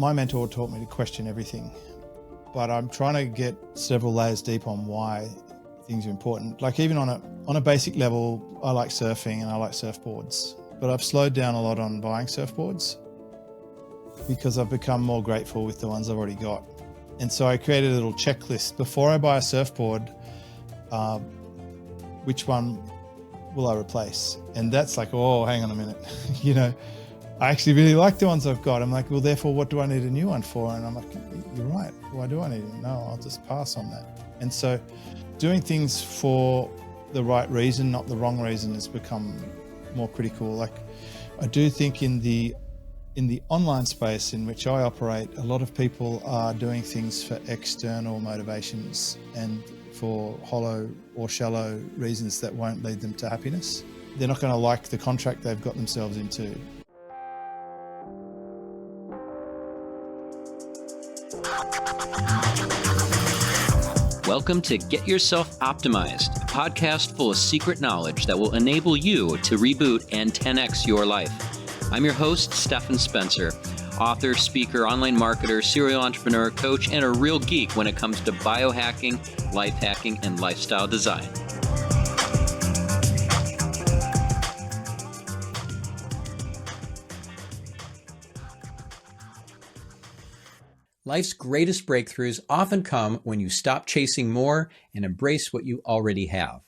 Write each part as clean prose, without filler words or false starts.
my mentor taught me to question everything, but I'm trying to get several layers deep on why things are important. Like even on a basic level, I like surfing and I like surfboards, but I've slowed down a lot on buying surfboards because I've become more grateful with the ones I've already got. And so I created a little checklist before I buy a surfboard. Which one will I replace? And that's like, oh, hang on a minute. I actually really like the ones I've got. I'm like, well, therefore, what do I need a new one for? And I'm like, you're right. Why do I need it? No, I'll just pass on that. And so doing things for the right reason, not the wrong reason, has become more critical. Like I do think in the online space in which I operate, a lot of people are doing things for external motivations and for hollow or shallow reasons that won't lead them to happiness. They're not going to like the contract they've got themselves into. Welcome to Get Yourself Optimized, a podcast full of secret knowledge that will enable you to reboot and 10x your life. I'm your host, Stephan Spencer, author, speaker, online marketer, serial entrepreneur, coach, and a real geek when it comes to biohacking, life hacking, and lifestyle design. Life's greatest breakthroughs often come when you stop chasing more and embrace what you already have.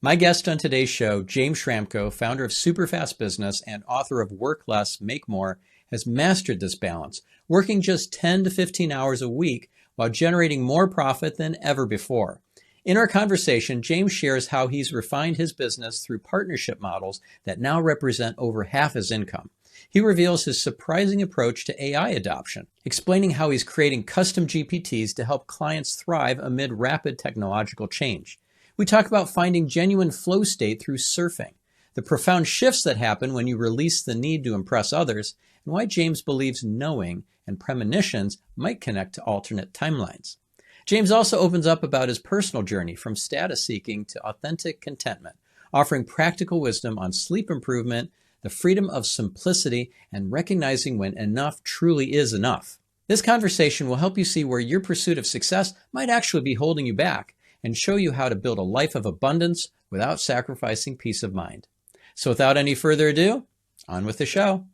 My guest on today's show, James Schramko, founder of SuperFastBusiness and author of Work Less, Make More, has mastered this balance, working just 10 to 15 hours a week while generating more profit than ever before. In our conversation, James shares how he's refined his business through partnership models that now represent over half his income. He reveals his surprising approach to AI adoption, explaining how he's creating custom GPTs to help clients thrive amid rapid technological change. We talk about finding genuine flow state through surfing, the profound shifts that happen when you release the need to impress others, and why James believes knowing and premonitions might connect to alternate timelines. James also opens up about his personal journey from status seeking to authentic contentment, offering practical wisdom on sleep improvement, the freedom of simplicity, and recognizing when enough truly is enough. This conversation will help you see where your pursuit of success might actually be holding you back and show you how to build a life of abundance without sacrificing peace of mind. So without any further ado, on with the show.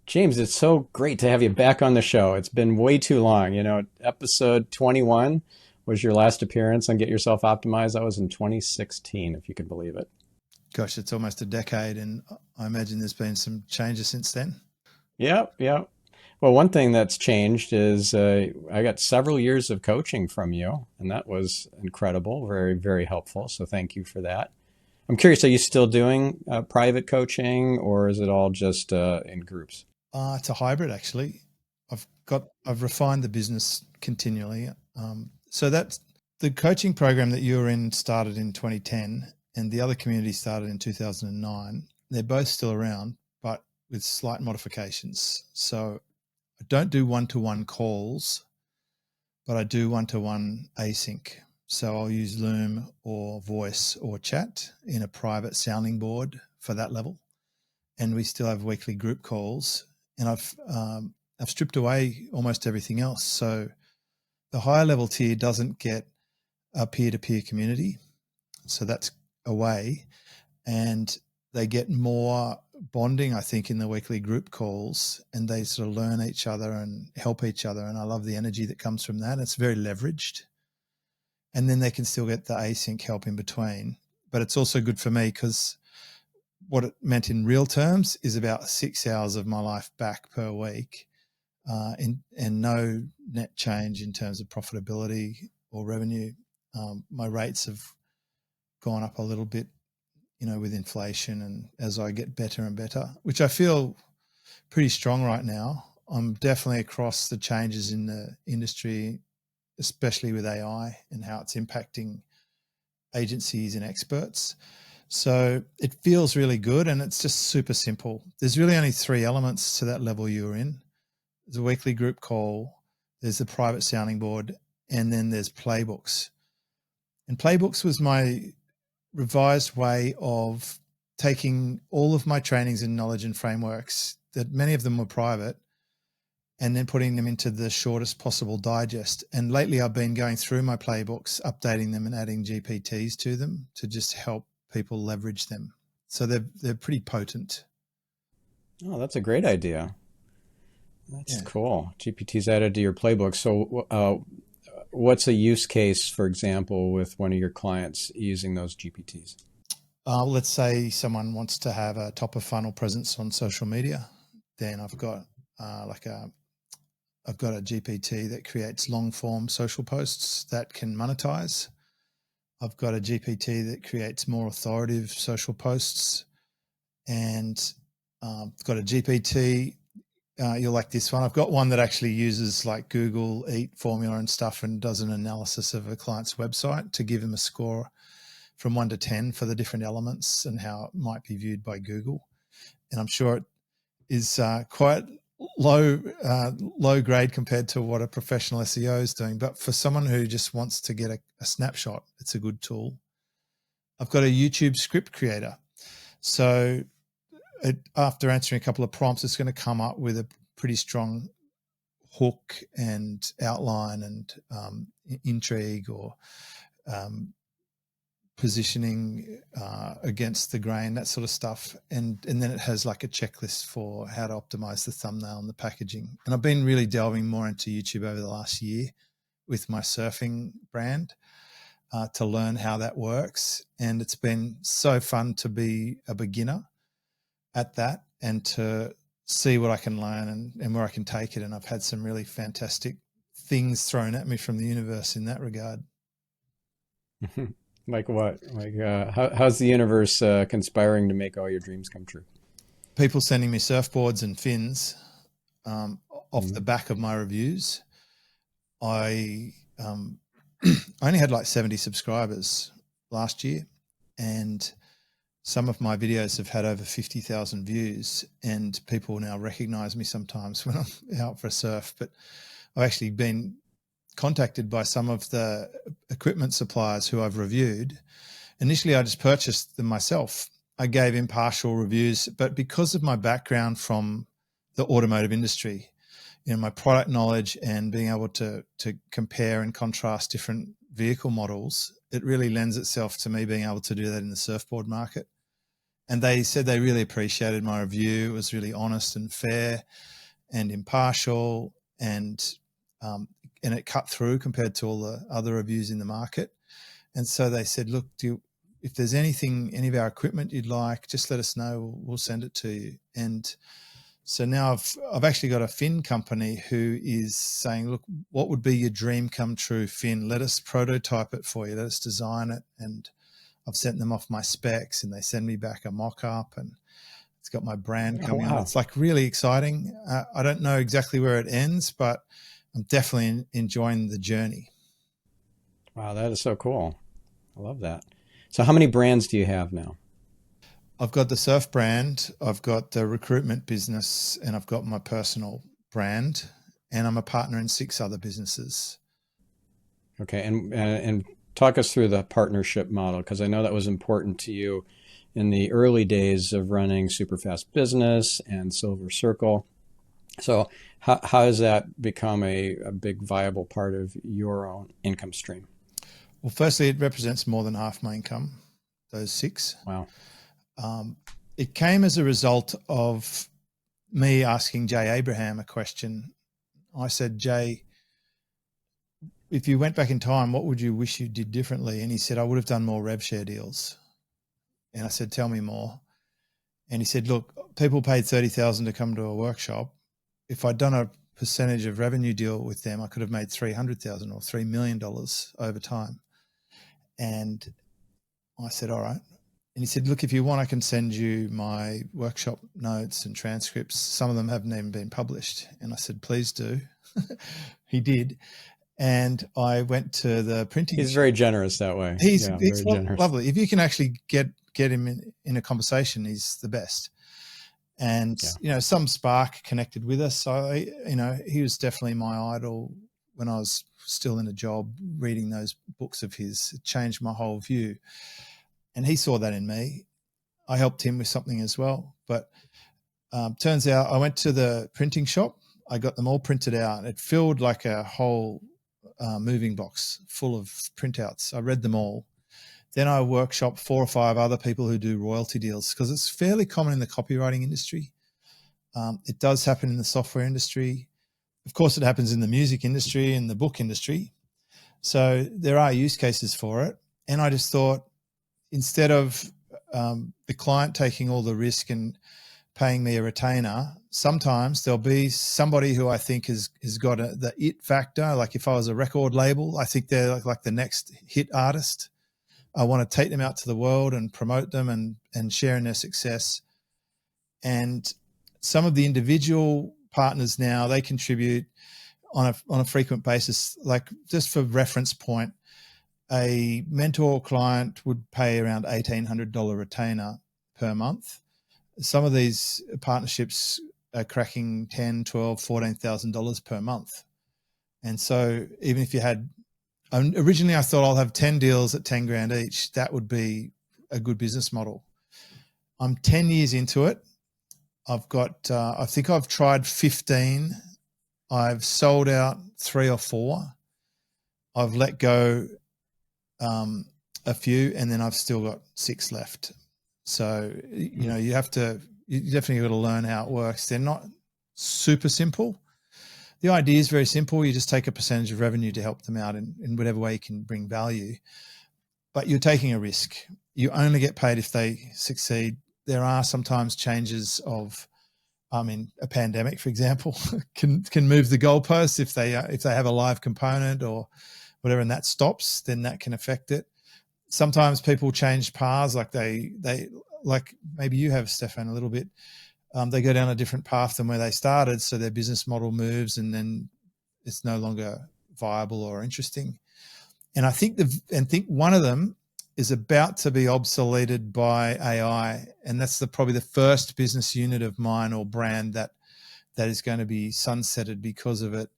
James, it's so great to have you back on the show. It's been way too long. Episode 21 was your last appearance on Get Yourself Optimized. That was in 2016, if you could believe it. Gosh, it's almost a decade, and I imagine there's been some changes since then. Yeah. Well, one thing that's changed is I got several years of coaching from you, and that was incredible, very, very helpful. So thank you for that. I'm curious, are you still doing private coaching, or is it all just in groups? It's a hybrid, actually. I've refined the business continually. So that's the coaching program that you were in started in 2010. And the other community started in 2009. They're both still around, but with slight modifications. So I don't do one-to-one calls, but I do one-to-one async. So I'll use Loom or voice or chat in a private sounding board for that level. And we still have weekly group calls. And I've stripped away almost everything else. So the higher level tier doesn't get a peer-to-peer community. So that's away, and they get more bonding, I think, in the weekly group calls, and they sort of learn each other and help each other. And I love the energy that comes from that. It's very leveraged. And then they can still get the async help in between. But it's also good for me because what it meant in real terms is about 6 hours of my life back per week, and no net change in terms of profitability or revenue. My rates have gone up a little bit, with inflation, and as I get better and better, which I feel pretty strong right now. I'm definitely across the changes in the industry, especially with AI and how it's impacting agencies and experts. So it feels really good, and it's just super simple. There's really only 3 elements to that level you're in. There's a weekly group call, there's the private sounding board, and then there's playbooks. And playbooks was my revised way of taking all of my trainings and knowledge and frameworks, that many of them were private, and then putting them into the shortest possible digest. And lately I've been going through my playbooks, updating them and adding GPTs to them to just help people leverage them. So they're pretty potent. Oh, that's a great idea. That's Yeah. cool. GPT's added to your playbook. So what's a use case, for example, with one of your clients using those GPTs? Let's say someone wants to have a top of funnel presence on social media. Then I've got I've got a GPT that creates long form social posts that can monetize. I've got a GPT that creates more authoritative social posts, and I've got a GPT. You'll like this one. I've got one that actually uses like Google Eat formula and stuff and does an analysis of a client's website to give them a score from 1 to 10 for the different elements and how it might be viewed by Google. And I'm sure it is quite low grade compared to what a professional SEO is doing. But for someone who just wants to get a snapshot, it's a good tool. I've got a YouTube script creator. So after answering a couple of prompts, it's going to come up with a pretty strong hook and outline and intrigue or positioning against the grain, that sort of stuff. And then it has like a checklist for how to optimize the thumbnail and the packaging. And I've been really delving more into YouTube over the last year with my surfing brand to learn how that works. And it's been so fun to be a beginner at that and to see what I can learn and where I can take it. And I've had some really fantastic things thrown at me from the universe in that regard. Like what? Like how's the universe conspiring to make all your dreams come true? People sending me surfboards and fins off the back of my reviews. I only had like 70 subscribers last year, and some of my videos have had over 50,000 views, and people now recognize me sometimes when I'm out for a surf. But I've actually been contacted by some of the equipment suppliers who I've reviewed. Initially, I just purchased them myself. I gave impartial reviews, but because of my background from the automotive industry, you know, my product knowledge and being able to compare and contrast different vehicle models, it really lends itself to me being able to do that in the surfboard market. And they said they really appreciated my review. It was really honest and fair and impartial, and it cut through compared to all the other reviews in the market. And so they said, look, if there's any of our equipment you'd like, just let us know. We'll send it to you. And so now I've actually got a fin company who is saying, look, what would be your dream come true fin? Let us prototype it for you. Let us design it. And I've sent them off my specs, and they send me back a mock-up, and it's got my brand coming on. It's like really exciting. I don't know exactly where it ends, but I'm definitely enjoying the journey. Wow, that is so cool. I love that. So how many brands do you have now? I've got the surf brand, I've got the recruitment business, and I've got my personal brand, and I'm a partner in 6 other businesses. Okay, and talk us through the partnership model, because I know that was important to you in the early days of running SuperFastBusiness and Silver Circle. So how has that become a big viable part of your own income stream? Well, firstly, it represents more than half my income, those 6. Wow. It came as a result of me asking Jay Abraham a question. I said, Jay, if you went back in time, what would you wish you did differently? And he said, I would have done more rev share deals. And I said, tell me more. And he said, look, people paid $30,000 to come to a workshop. If I'd done a percentage of revenue deal with them, I could have made $300,000 or $3 million over time. And I said, all right. And he said, look, if you want, I can send you my workshop notes and transcripts. Some of them haven't even been published. And I said, please do. He did. And I went to the printing. He's very generous that way. He's very generous. Lovely. If you can actually get him in a conversation, he's the best. And, you know, some spark connected with us. So, you know, he was definitely my idol when I was still in a job. Reading those books of his, it changed my whole view. And he saw that in me. I helped him with something as well. But turns out I went to the printing shop. I got them all printed out. It filled like a whole moving box full of printouts. I read them all. Then I workshop 4 or 5 other people who do royalty deals, because it's fairly common in the copywriting industry. It does happen in the software industry. Of course, it happens in the music industry and the book industry. So there are use cases for it. And I just thought, instead of the client taking all the risk and paying me a retainer, sometimes there'll be somebody who I think has got the it factor. Like if I was a record label, I think they're like the next hit artist. I want to take them out to the world and promote them and share in their success. And some of the individual partners now, they contribute on a frequent basis. Like, just for reference point, a mentor client would pay around $1,800 retainer per month. Some of these partnerships are cracking $10,000, $12,000, $14,000 per month. And so even if you had, originally I thought I'll have 10 deals at 10 grand each. That would be a good business model. I'm 10 years into it. I've got, I think I've tried 15. I've sold out 3 or 4. I've let go a few, and then I've still got 6 left. So, you know, you definitely got to learn how it works. They're not super simple. The idea is very simple. You just take a percentage of revenue to help them out in whatever way you can bring value. But you're taking a risk. You only get paid if they succeed. There are sometimes changes of, I mean, a pandemic, for example, can move the goalposts if they have a live component or whatever, and that stops, then that can affect it. Sometimes people change paths, like they like maybe you have, Stephan, a little bit. They go down a different path than where they started, so their business model moves, and then it's no longer viable or interesting. And I think one of them is about to be obsoleted by AI, and that's probably the first business unit of mine or brand that is going to be sunsetted because of it.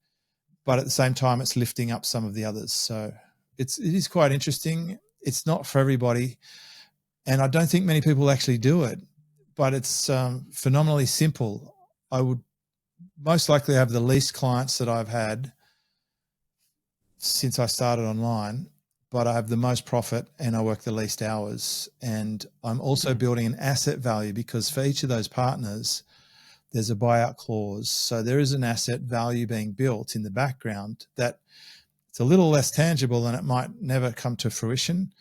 But at the same time, it's lifting up some of the others. So it is quite interesting. It's not for everybody, and I don't think many people actually do it, but it's phenomenally simple. I would most likely have the least clients that I've had since I started online, but I have the most profit and I work the least hours. And I'm also building an asset value, because for each of those partners, there's a buyout clause. So there is an asset value being built in the background that it's a little less tangible, and it might never come to fruition.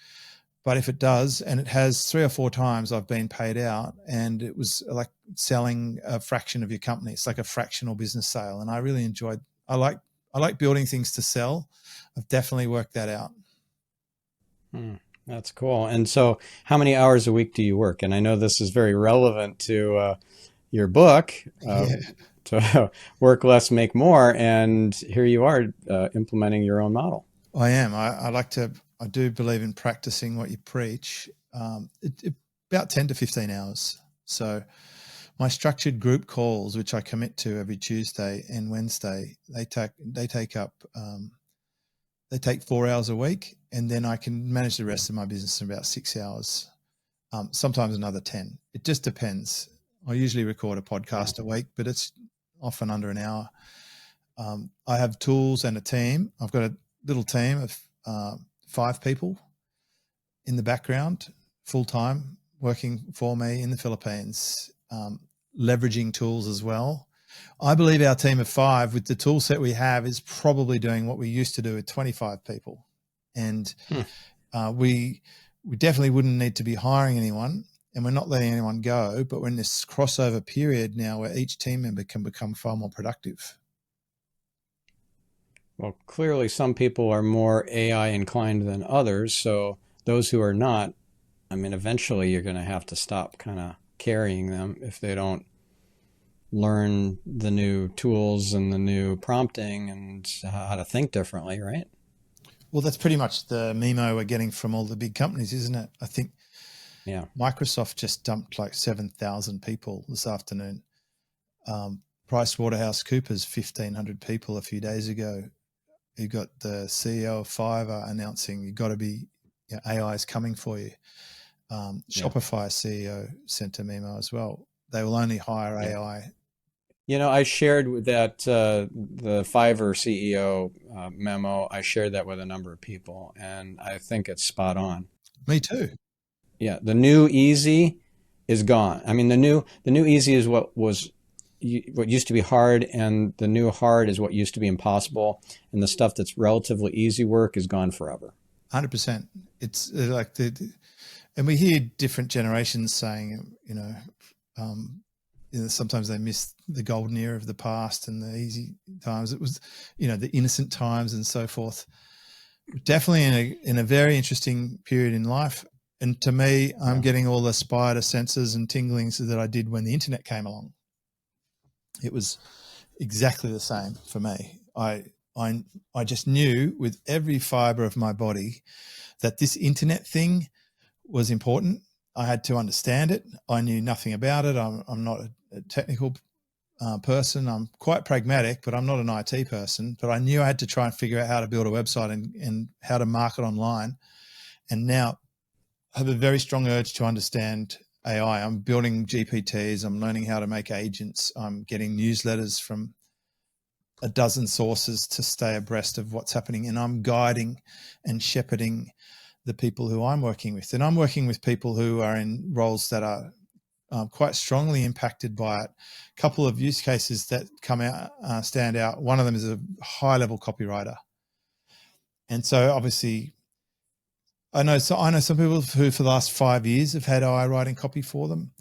But if it does, and it has 3 or 4 times I've been paid out, and it was like selling a fraction of your company. It's like a fractional business sale. And I really enjoyed, I like building things to sell. I've definitely worked that out. That's cool. And so how many hours a week do you work? And I know this is very relevant to your book, to work less, make more. And here you are implementing your own model. I am. I do believe in practicing what you preach. About 10 to 15 hours. So my structured group calls, which I commit to every Tuesday and Wednesday, they take 4 hours a week, and then I can manage the rest of my business in about 6 hours. Sometimes another 10. It just depends. I usually record a podcast a week, but it's often under an hour. I have tools and a team. I've got a little team of 5 people in the background, full-time, working for me in the Philippines, leveraging tools as well. I believe our team of 5, with the tool set we have, is probably doing what we used to do with 25 people. And we definitely wouldn't need to be hiring anyone, and we're not letting anyone go, but we're in this crossover period now where each team member can become far more productive. Well, clearly some people are more AI inclined than others. So those who are not, I mean, eventually you're going to have to stop kind of carrying them if they don't learn the new tools and the new prompting and how to think differently, right? Well, that's pretty much the memo we're getting from all the big companies, isn't it? I think Microsoft just dumped like 7,000 people this afternoon. PricewaterhouseCoopers, 1,500 people a few days ago. You got the CEO of Fiverr announcing you got to be, AI is coming for you. Shopify CEO sent a memo as well. They will only hire AI. I shared that the Fiverr CEO memo. I shared that with a number of people, and I think it's spot on. Me too. Yeah, the new easy is gone. I mean, the new easy is what used to be hard, and the new hard is what used to be impossible. And the stuff that's relatively easy work is gone forever. 100%. It's like and we hear different generations saying, sometimes they miss the golden era of the past and the easy times. It was, the innocent times and so forth. Definitely in a very interesting period in life. And to me, I'm getting all the spider senses and tinglings that I did when the internet came along. It was exactly the same for me. I just knew with every fiber of my body that this internet thing was important. I had to understand it. I knew nothing about it. I'm not a technical person. I'm quite pragmatic, but I'm not an IT person. But I knew I had to try and figure out how to build a website and how to market online. And now I have a very strong urge to understand AI. I'm building GPTs. I'm learning how to make agents. I'm getting newsletters from a dozen sources to stay abreast of what's happening. And I'm guiding and shepherding the people who I'm working with. And I'm working with people who are in roles that are quite strongly impacted by it. A couple of use cases that come out, stand out. One of them is a high-level copywriter. And so obviously I know some people who for the last 5 years have had AI writing copy for them.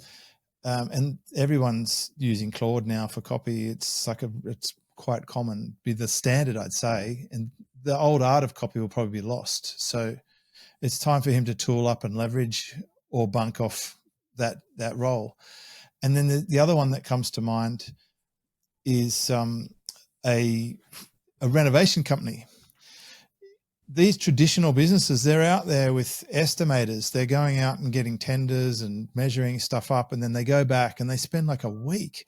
And everyone's using Claude now for copy. It's quite common, be the standard, I'd say. And the old art of copy will probably be lost. So it's time for him to tool up and leverage or bunk off that role. And then the other one that comes to mind is a renovation company. These traditional businesses, they're out there with estimators. They're going out and getting tenders and measuring stuff up, and then they go back and they spend like a week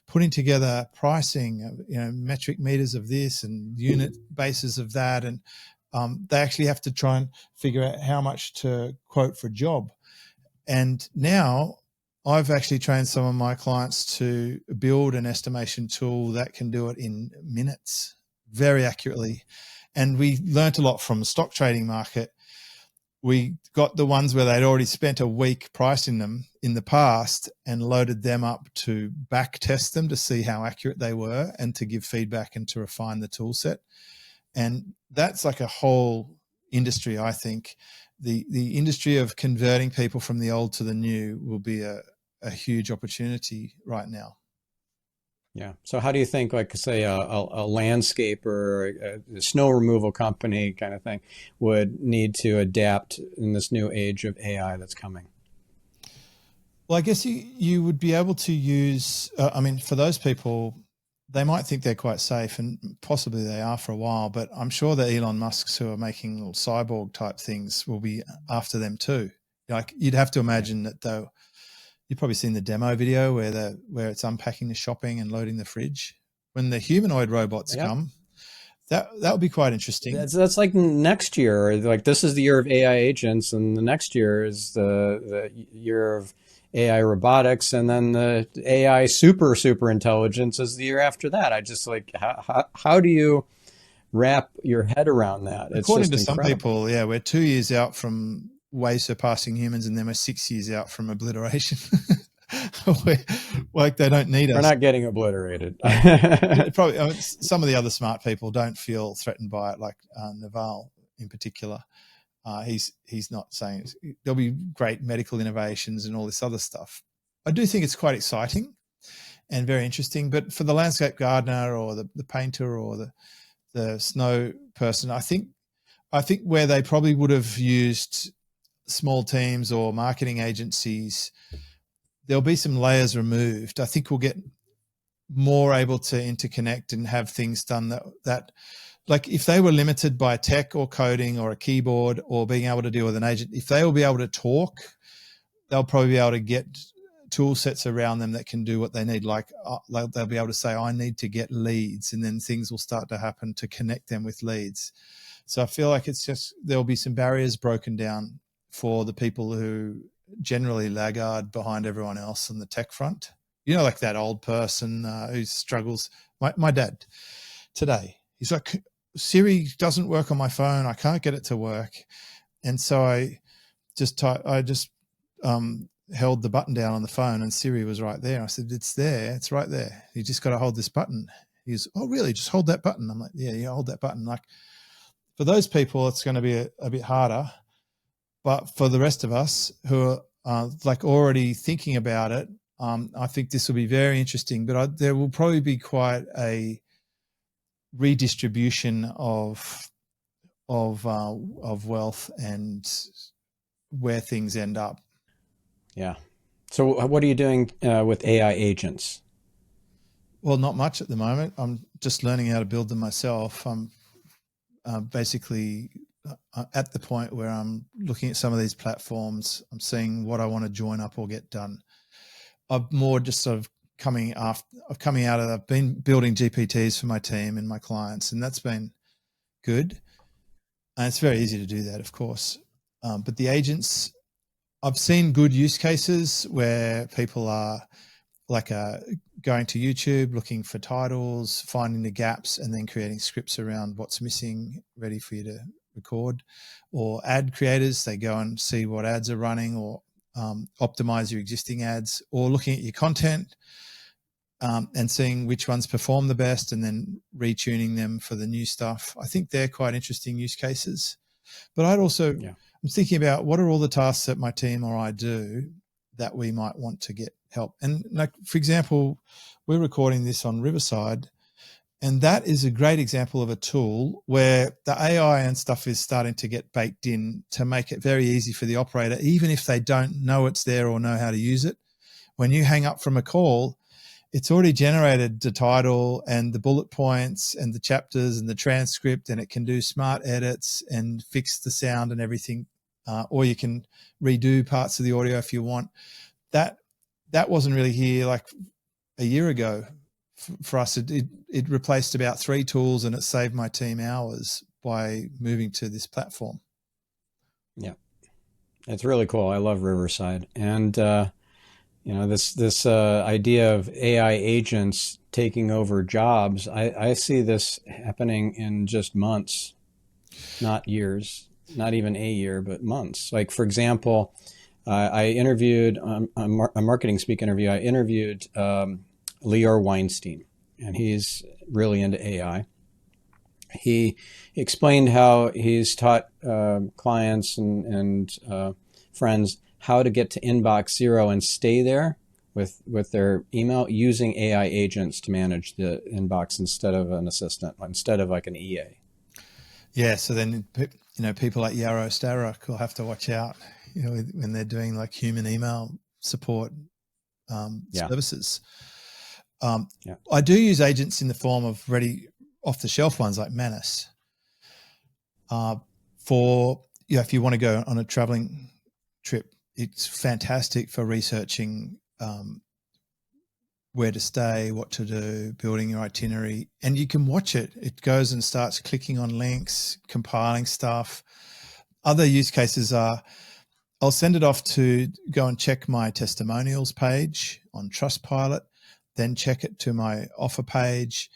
putting together pricing, metric meters of this and unit bases of that. And they actually have to try and figure out how much to quote for a job. And now I've actually trained some of my clients to build an estimation tool that can do it in minutes, very accurately. And we learnt a lot from the stock trading market. We got the ones where they'd already spent a week pricing them in the past and loaded them up to back test them to see how accurate they were and to give feedback and to refine the tool set. And that's like a whole industry, I think. The industry of converting people from the old to the new will be a huge opportunity right now. Yeah. So how do you think, like, say, a landscaper, a snow removal company kind of thing would need to adapt in this new age of AI that's coming? Well, I guess you would be able to use, for those people, they might think they're quite safe, and possibly they are for a while, but I'm sure the Elon Musks who are making little cyborg type things will be after them too. Like, you'd have to imagine that though. You've probably seen the demo video where it's unpacking the shopping and loading the fridge. When the humanoid robots come, that would be quite interesting. That's like next year. Like, this is the year of AI agents, and the next year is the year of AI robotics, and then the AI super intelligence is the year after that. I just like, how do you wrap your head around that? It's According just to incredible. some people, yeah, we're 2 years out from way surpassing humans, and then we're 6 years out from obliteration. Like, they don't need us. We're not getting obliterated. Probably some of the other smart people don't feel threatened by it, like Naval in particular. He's not saying there'll be great medical innovations and all this other stuff. I do think it's quite exciting and very interesting. But for the landscape gardener or the painter or the snow person, I think where they probably would have used small teams or marketing agencies, there'll be some layers removed. I think we'll get more able to interconnect and have things done that like, if they were limited by tech or coding or a keyboard or being able to deal with an agent, if they will be able to talk, they'll probably be able to get tool sets around them that can do what they need. Like they'll be able to say, I need to get leads, and then things will start to happen to connect them with leads. So I feel like there'll be some barriers broken down for the people who generally laggard behind everyone else on the tech front. like that old person who struggles. My dad today, he's like, Siri doesn't work on my phone. I can't get it to work. And so I just held the button down on the phone, and Siri was right there. I said, it's there. It's right there. You just got to hold this button. He's, oh, really? Just hold that button. I'm like, yeah, hold that button. Like, for those people, it's going to be a bit harder. But for the rest of us who are like already thinking about it, I think this will be very interesting. But there will probably be quite a redistribution of wealth and where things end up. Yeah. So what are you doing with AI agents? Well, not much at the moment. I'm just learning how to build them myself. I'm basically at the point where I'm looking at some of these platforms. I'm seeing what I want to join up or get done. I'm more just sort of coming out of, I've been building GPTs for my team and my clients, and that's been good. And it's very easy to do that, of course. But the agents, I've seen good use cases where people are like going to YouTube, looking for titles, finding the gaps, and then creating scripts around what's missing, ready for you to record. Or ad creators, they go and see what ads are running, or optimize your existing ads, or looking at your content and seeing which ones perform the best and then retuning them for the new stuff. I think they're quite interesting use cases. But I'd also, I'm thinking about what are all the tasks that my team or I do that we might want to get help. And like, for example, we're recording this on Riverside, and that is a great example of a tool where the AI and stuff is starting to get baked in to make it very easy for the operator, even if they don't know it's there or know how to use it. When you hang up from a call, it's already generated the title and the bullet points and the chapters and the transcript, and it can do smart edits and fix the sound and everything. Or you can redo parts of the audio if you want. That wasn't really here like a year ago. For us, it replaced about 3 tools, and it saved my team hours by moving to this platform. Yeah, it's really cool. I love Riverside, and this idea of AI agents taking over jobs. I see this happening in just months, not years, not even a year, but months. Like, for example, I interviewed a marketing speak interview. I interviewed Lior Weinstein, and he's really into AI. He explained how he's taught clients and friends how to get to inbox 0 and stay there with their email using AI agents to manage the inbox instead of an assistant, instead of like an EA. Yeah, so then people like Yaro Starak will have to watch out, when they're doing like human email support services. I do use agents in the form of ready off-the-shelf ones like Manus. If you want to go on a traveling trip, it's fantastic for researching where to stay, what to do, building your itinerary, and you can watch it. It goes and starts clicking on links, compiling stuff. Other use cases are, I'll send it off to go and check my testimonials page on Trustpilot, then check it to my offer page,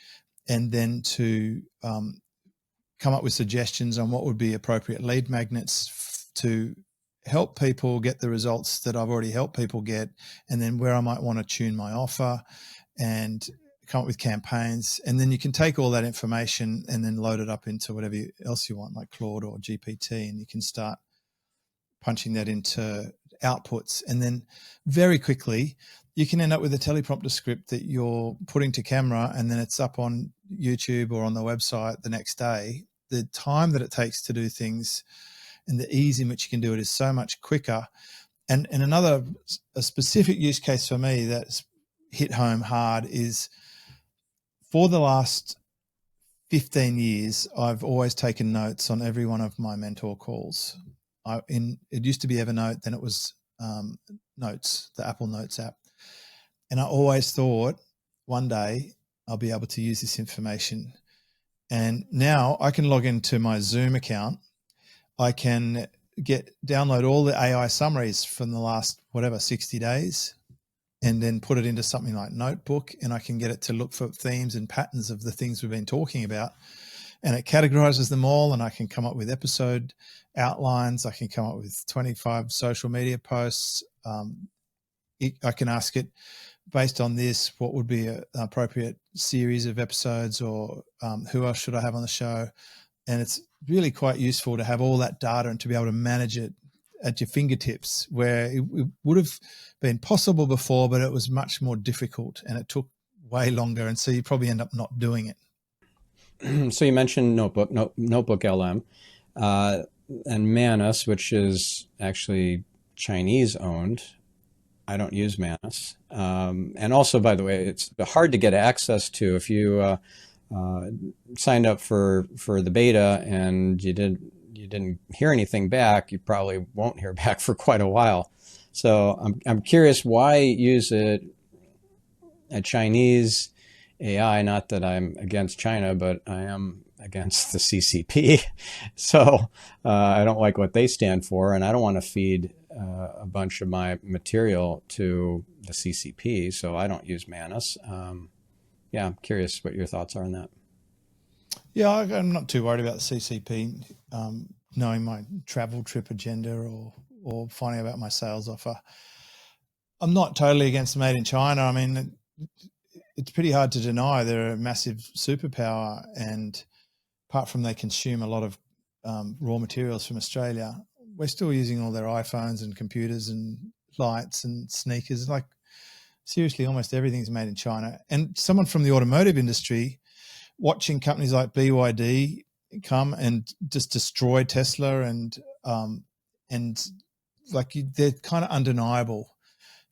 and then to come up with suggestions on what would be appropriate lead magnets to help people get the results that I've already helped people get, and then where I might want to tune my offer and come up with campaigns. And then you can take all that information and then load it up into whatever else you want, like Claude or GPT, and you can start punching that into outputs. And then very quickly, you can end up with a teleprompter script that you're putting to camera, and then it's up on YouTube or on the website the next day. The time that it takes to do things and the ease in which you can do it is so much quicker. And a specific use case for me that's hit home hard is, for the last 15 years, I've always taken notes on every one of my mentor calls. It used to be Evernote, then it was Notes, the Apple Notes app. And I always thought one day I'll be able to use this information. And now I can log into my Zoom account. I can download all the AI summaries from the last, 60 days, and then put it into something like Notebook, and I can get it to look for themes and patterns of the things we've been talking about. And it categorizes them all, and I can come up with episode outlines. I can come up with 25 social media posts. I can ask it, based on this, what would be an appropriate series of episodes, or who else should I have on the show? And it's really quite useful to have all that data and to be able to manage it at your fingertips, where it would have been possible before, but it was much more difficult and it took way longer. And so you probably end up not doing it. So you mentioned Notebook LM and Manus, which is actually Chinese owned. I don't use Manus. And also, by the way, it's hard to get access to. If you signed up for the beta and you didn't hear anything back, you probably won't hear back for quite a while. So I'm curious, why use a Chinese AI? Not that I'm against China, but I am against the CCP. So I don't like what they stand for, and I don't want to feed a bunch of my material to the CCP. So I don't use Manus. Yeah, I'm curious what your thoughts are on that. Yeah, I'm not too worried about the CCP knowing my travel trip agenda or finding out about my sales offer. I'm not totally against Made in China. I mean, it's pretty hard to deny they're a massive superpower, and apart from they consume a lot of raw materials from Australia, we're still using all their iPhones and computers and lights and sneakers. Like, seriously, almost everything's made in China. And someone from the automotive industry watching companies like BYD come and just destroy Tesla and like they're kind of undeniable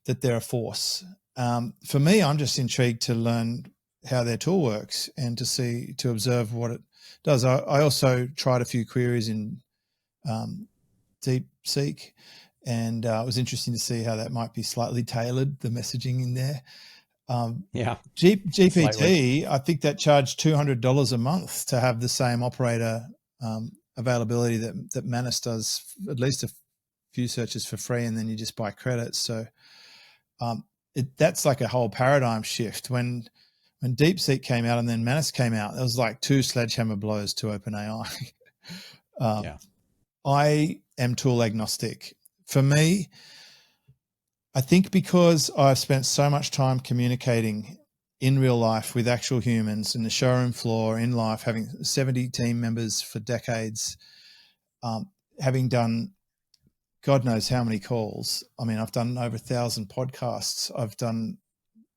that they're a force. For me, I'm just intrigued to learn how their tool works and to observe what it does. I also tried a few queries in DeepSeek, and it was interesting to see how that might be slightly tailored, the messaging in there. Yeah. GPT, Slightly. I think that charged $200 a month to have the same operator availability that Manus does, at least a few searches for free, and then you just buy credits. So that's like a whole paradigm shift. When DeepSeek came out and then Manus came out, it was like two sledgehammer blows to OpenAI. Yeah. I am tool agnostic. For me, I think because I've spent so much time communicating in real life with actual humans in the showroom floor, in life, having 70 team members for decades, having done God knows how many calls. I mean, I've done over 1,000 podcasts. I've done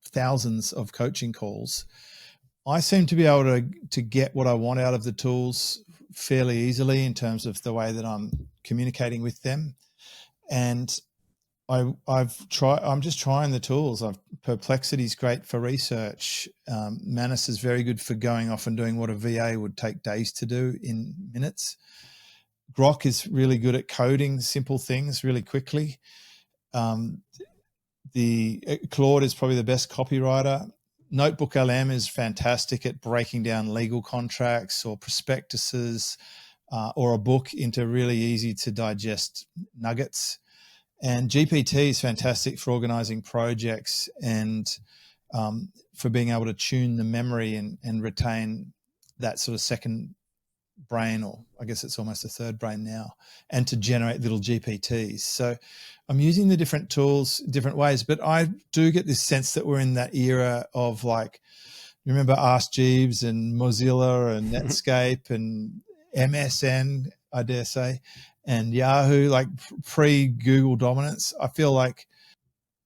thousands of coaching calls. I seem to be able to get what I want out of the tools fairly easily in terms of the way that I'm communicating with them. And I'm just trying the tools. Perplexity is great for research. Manus is very good for going off and doing what a VA would take days to do in minutes. Grok is really good at coding simple things really quickly. The Claude is probably the best copywriter. Notebook LM is fantastic at breaking down legal contracts or prospectuses or a book into really easy to digest nuggets. And GPT is fantastic for organizing projects and for being able to tune the memory and retain that sort of second brain, or I guess it's almost a third brain now, and to generate little GPTs. So I'm using the different tools different ways, but I do get this sense that we're in that era of, like, you remember Ask Jeeves and Mozilla and Netscape and MSN, I dare say, and Yahoo, like pre-Google dominance. I feel like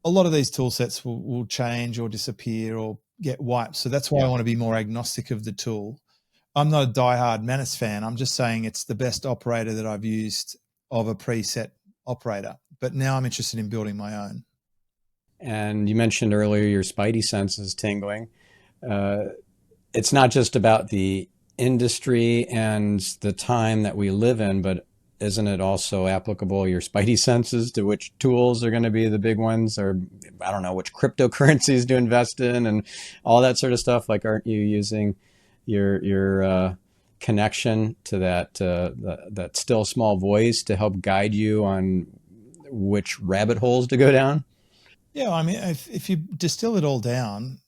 a lot of these tool sets will change or disappear or get wiped. So that's why I want to be more agnostic of the tool. I'm not a diehard Manus fan. I'm just saying it's the best operator that I've used of a preset operator. But now I'm interested in building my own. And you mentioned earlier your spidey senses tingling. It's not just about the industry and the time that we live in, but isn't it also applicable, your spidey senses, to which tools are going to be the big ones, or I don't know, which cryptocurrencies to invest in and all that sort of stuff? Like, aren't you using your connection to that still small voice to help guide you on which rabbit holes to go down? Yeah, I mean, if you distill it all down,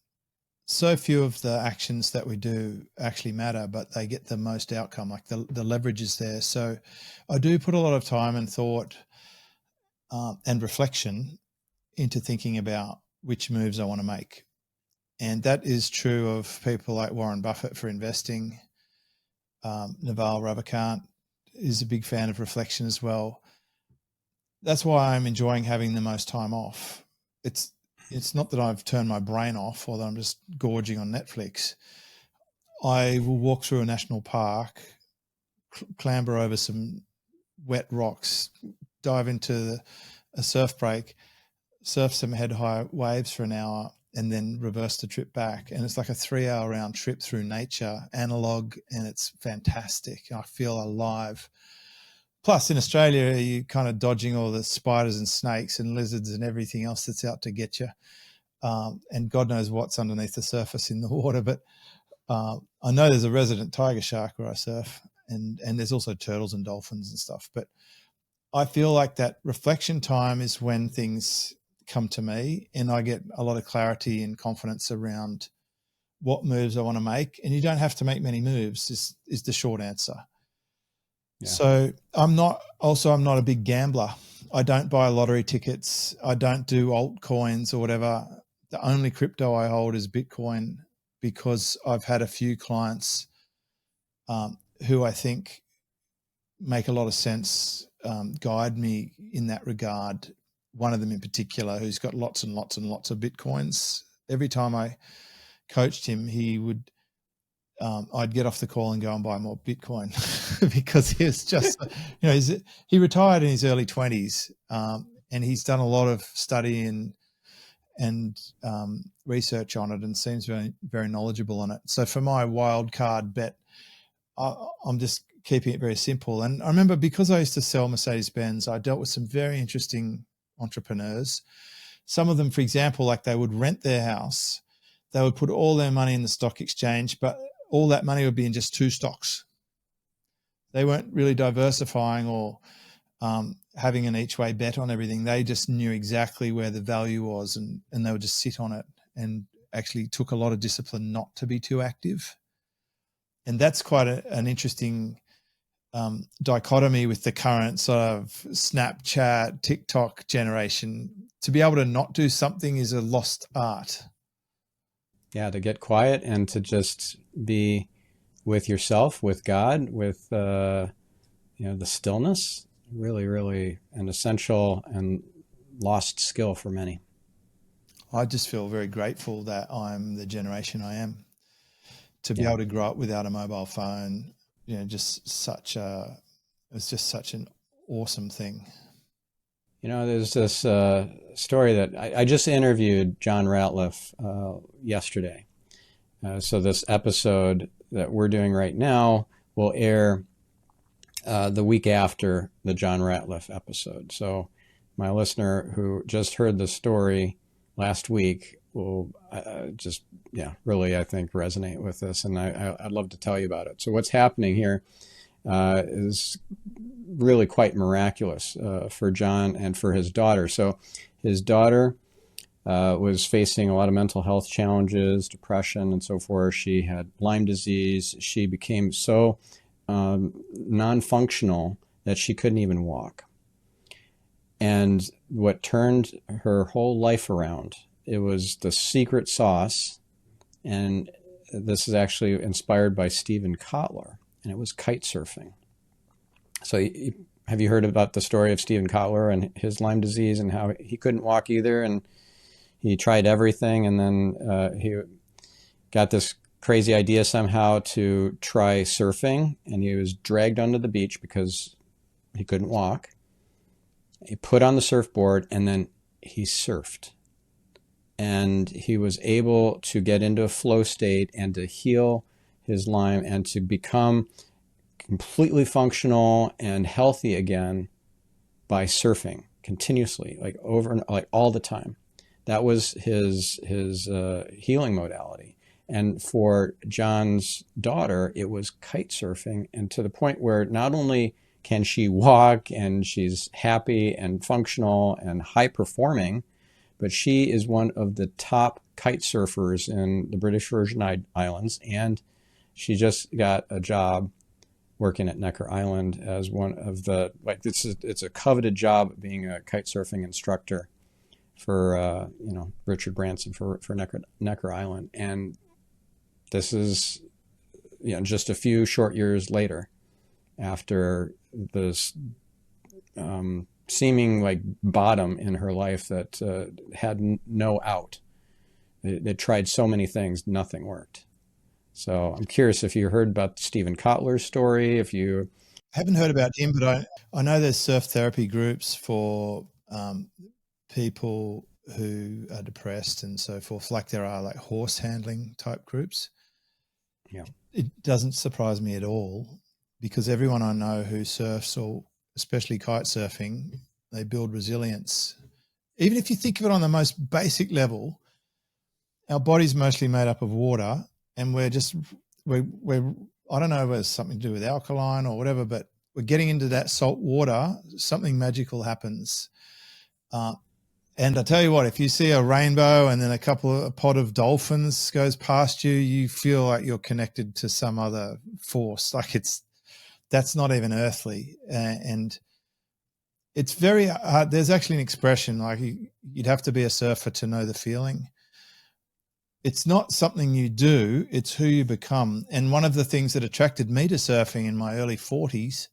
so few of the actions that we do actually matter, but they get the most outcome. Like the leverage is there. So I do put a lot of time and thought and reflection into thinking about which moves I want to make. And that is true of people like Warren Buffett for investing. Naval Ravikant is a big fan of reflection as well. That's why I'm enjoying having the most time off. It's not that I've turned my brain off or that I'm just gorging on Netflix. I will walk through a national park, clamber over some wet rocks, dive into a surf break, surf some head-high waves for an hour, and then reverse the trip back. And it's like a 3-hour round trip through nature, analog, and it's fantastic. I feel alive. Plus, in Australia, you're kind of dodging all the spiders and snakes and lizards and everything else that's out to get you. And God knows what's underneath the surface in the water. But I know there's a resident tiger shark where I surf, and there's also turtles and dolphins and stuff. But I feel like that reflection time is when things come to me and I get a lot of clarity and confidence around what moves I want to make. And you don't have to make many moves is the short answer. Yeah. So I'm not a big gambler. I don't buy lottery tickets. I don't do altcoins or whatever. The only crypto I hold is Bitcoin because I've had a few clients who I think make a lot of sense, guide me in that regard. One of them in particular who's got lots and lots and lots of Bitcoins. Every time I coached him, he would I'd get off the call and go and buy more Bitcoin because he was just, he retired in his early 20s and he's done a lot of study and research on it and seems very, very knowledgeable on it. So for my wild card bet, I'm just keeping it very simple. And I remember because I used to sell Mercedes-Benz, I dealt with some very interesting entrepreneurs. Some of them, for example, like they would rent their house, they would put all their money in the stock exchange, but all that money would be in just 2 stocks. They weren't really diversifying or having an each way bet on everything. They just knew exactly where the value was and they would just sit on it, and actually took a lot of discipline not to be too active. And that's quite an interesting dichotomy with the current sort of Snapchat, TikTok generation. To be able to not do something is a lost art. Yeah, to get quiet and to just be with yourself, with God, with the stillness. Really, really an essential and lost skill for many. I just feel very grateful that I'm the generation I am. To be able to grow up without a mobile phone, it's just such an awesome thing. There's this story that I just interviewed John Ratliff yesterday. So this episode that we're doing right now will air the week after the John Ratliff episode. So my listener who just heard the story last week will really, I think, resonate with this. And I'd love to tell you about it. So what's happening here is really quite miraculous for John and for his daughter. So his daughter was facing a lot of mental health challenges, depression, and so forth. She had Lyme disease. She became so non-functional that she couldn't even walk. And what turned her whole life around, it was the secret sauce. And this is actually inspired by Stephen Kotler, and it was kite surfing. So have you heard about the story of Stephen Kotler and his Lyme disease and how he couldn't walk either? And he tried everything, and then he got this crazy idea somehow to try surfing, and he was dragged onto the beach because he couldn't walk. He put on the surfboard, and then he surfed. And he was able to get into a flow state and to heal his Lyme and to become completely functional and healthy again by surfing continuously, like over and like all the time. That was his healing modality. And for John's daughter, it was kite surfing, and to the point where not only can she walk and she's happy and functional and high performing, but she is one of the top kite surfers in the British Virgin Islands, and she just got a job working at Necker Island as one of the, like, it's a coveted job being a kite surfing instructor for Richard Branson for Necker Island. And this is just a few short years later, after this seeming like bottom in her life that had no out. They tried so many things, nothing worked. So I'm curious if you heard about Stephen Kotler's story, if you... haven't heard about him, but I know there's surf therapy groups for people who are depressed and so forth, like there are like horse handling type groups. Yeah. It doesn't surprise me at all, because everyone I know who surfs, or especially kite surfing, they build resilience. Even if you think of it on the most basic level, our body's mostly made up of water, and we're I don't know whether it's something to do with alkaline or whatever, but we're getting into that salt water, something magical happens. And I tell you what, if you see a rainbow and then a pod of dolphins goes past you, you feel like you're connected to some other force. Like that's not even earthly. And it's very hard. There's actually an expression, like you'd have to be a surfer to know the feeling. It's not something you do, it's who you become. And one of the things that attracted me to surfing in my early 40s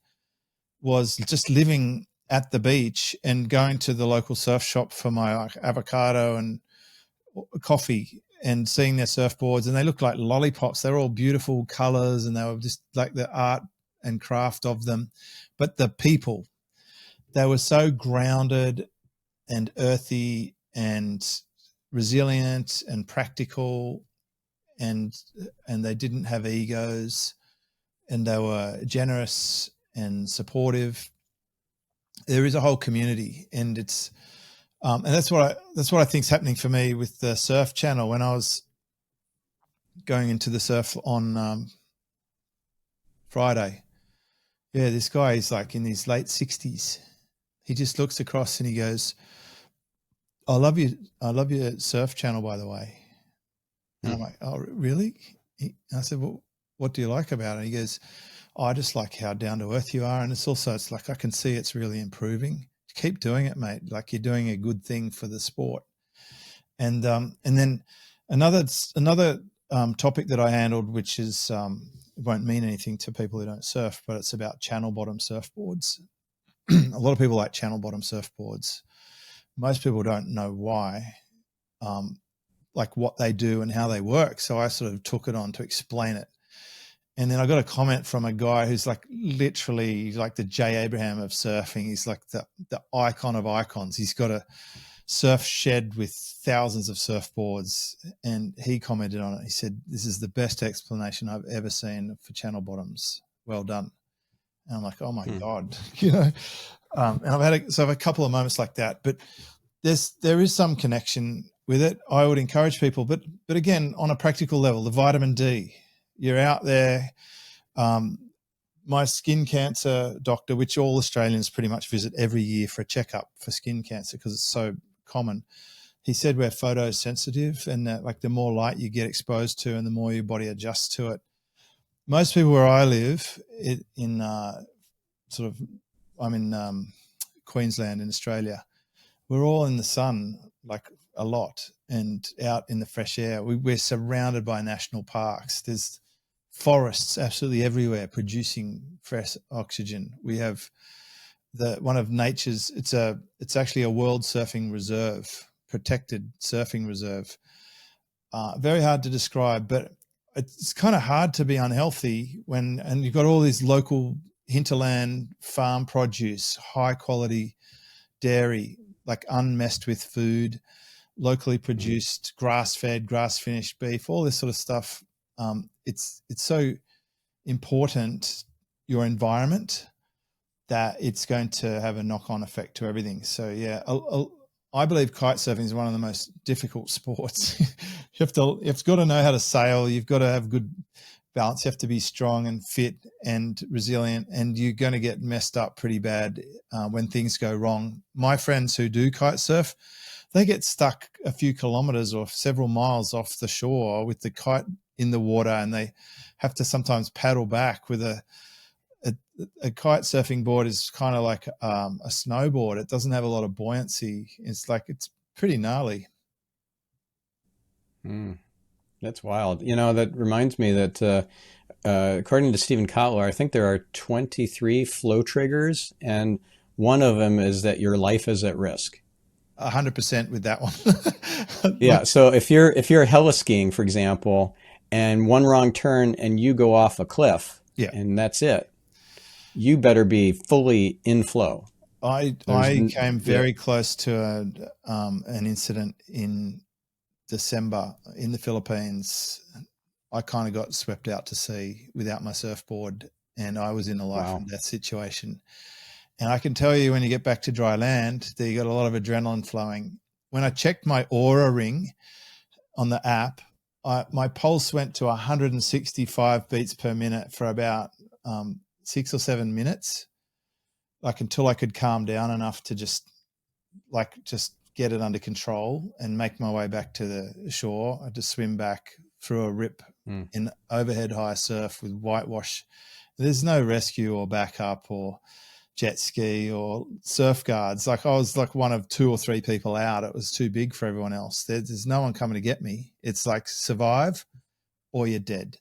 was just living at the beach and going to the local surf shop for my avocado and coffee and seeing their surfboards, and they looked like lollipops. They're all beautiful colors, and they were just like the art and craft of them. But the people, they were so grounded and earthy and resilient and practical, and they didn't have egos, and they were generous and supportive. There is a whole community, and it's and that's what I think is happening for me with the surf channel. When I was going into the surf on Friday, this guy is like in his late 60s. He just looks across and he goes, I love your surf channel, by the way. And I'm like, oh, really? I said, well, what do you like about it? He goes, oh, I just like how down to earth you are. And it's like, I can see it's really improving. Keep doing it, mate. Like, you're doing a good thing for the sport. And then another topic that I handled, which is, it won't mean anything to people who don't surf, but it's about channel bottom surfboards. A lot of people like channel bottom surfboards. Most people don't know why, like what they do and how they work. So I sort of took it on to explain it. And then I got a comment from a guy who's like literally like the J. Abraham of surfing. He's like the icon of icons. He's got a surf shed with thousands of surfboards. And he commented on it. He said, this is the best explanation I've ever seen for channel bottoms. Well done. And I'm like, oh my God, and I've had a couple of moments like that, but there is some connection with it. I would encourage people, but again, on a practical level, the vitamin D, you're out there. My skin cancer doctor, which all Australians pretty much visit every year for a checkup for skin cancer because it's so common, he said we're photosensitive, and that like the more light you get exposed to and the more your body adjusts to it. Most people where I live I'm in Queensland in Australia. We're all in the sun like a lot and out in the fresh air. We're surrounded by national parks. There's forests absolutely everywhere producing fresh oxygen. We have one of nature's, it's actually a world surfing reserve, protected surfing reserve. Very hard to describe, but it's kind of hard to be unhealthy and you've got all these local hinterland farm produce, high quality dairy, like unmessed with food, locally produced, grass-fed, grass-finished beef, all this sort of stuff. It's so important, your environment, that it's going to have a knock-on effect to everything. So yeah, I believe kite surfing is one of the most difficult sports. You've got to know how to sail. You've got to have good balance. You have to be strong and fit and resilient, and you're going to get messed up pretty bad when things go wrong. My friends who do kite surf, they get stuck a few kilometers or several miles off the shore with the kite in the water, and they have to sometimes paddle back with a kite surfing board is kind of like a snowboard. It doesn't have a lot of buoyancy. It's pretty gnarly. That's wild. That reminds me that according to Stephen Kotler, I think there are 23 flow triggers, and one of them is that your life is at risk. 100% with that one. Yeah. So if you're heliskiing, for example, and one wrong turn and you go off a cliff, and that's it, you better be fully in flow. I came very close to an incident in December in the Philippines. I kind of got swept out to sea without my surfboard, and I was in a life and death situation. And I can tell you, when you get back to dry land, you got a lot of adrenaline flowing. When I checked my Aura ring on the app, my pulse went to 165 beats per minute for about 6 or 7 minutes, until I could calm down enough to just get it under control and make my way back to the shore. I had to swim back through a rip in overhead high surf with whitewash. There's no rescue or backup or jet ski or surf guards. I was one of 2 or 3 people out. It was too big for everyone else. There's no one coming to get me. It's like survive or you're dead.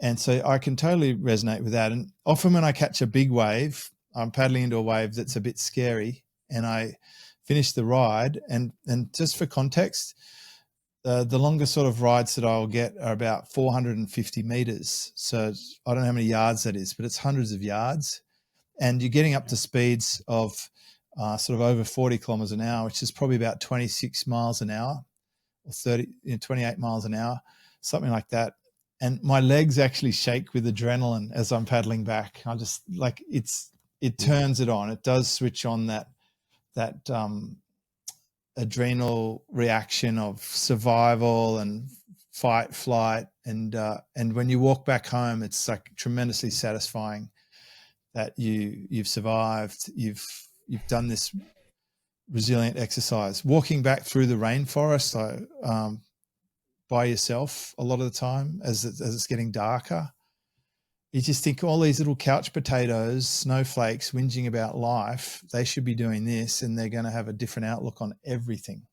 And so I can totally resonate with that. And often when I catch a big wave, I'm paddling into a wave that's a bit scary, and I finish the ride. And just for context, the longest sort of rides that I'll get are about 450 meters. So I don't know how many yards that is, but it's hundreds of yards. And you're getting up to speeds of sort of over 40 kilometers an hour, which is probably about 26 miles an hour or 28 miles an hour, something like that. And my legs actually shake with adrenaline as I'm paddling back. I just it turns it on. It does switch on that adrenal reaction of survival and fight, flight. And when you walk back home, it's like tremendously satisfying that you've survived, you've done this resilient exercise. Walking back through the rainforest by yourself a lot of the time as it's getting darker, you just think all these little couch potatoes, snowflakes, whinging about life, they should be doing this, and they're going to have a different outlook on everything.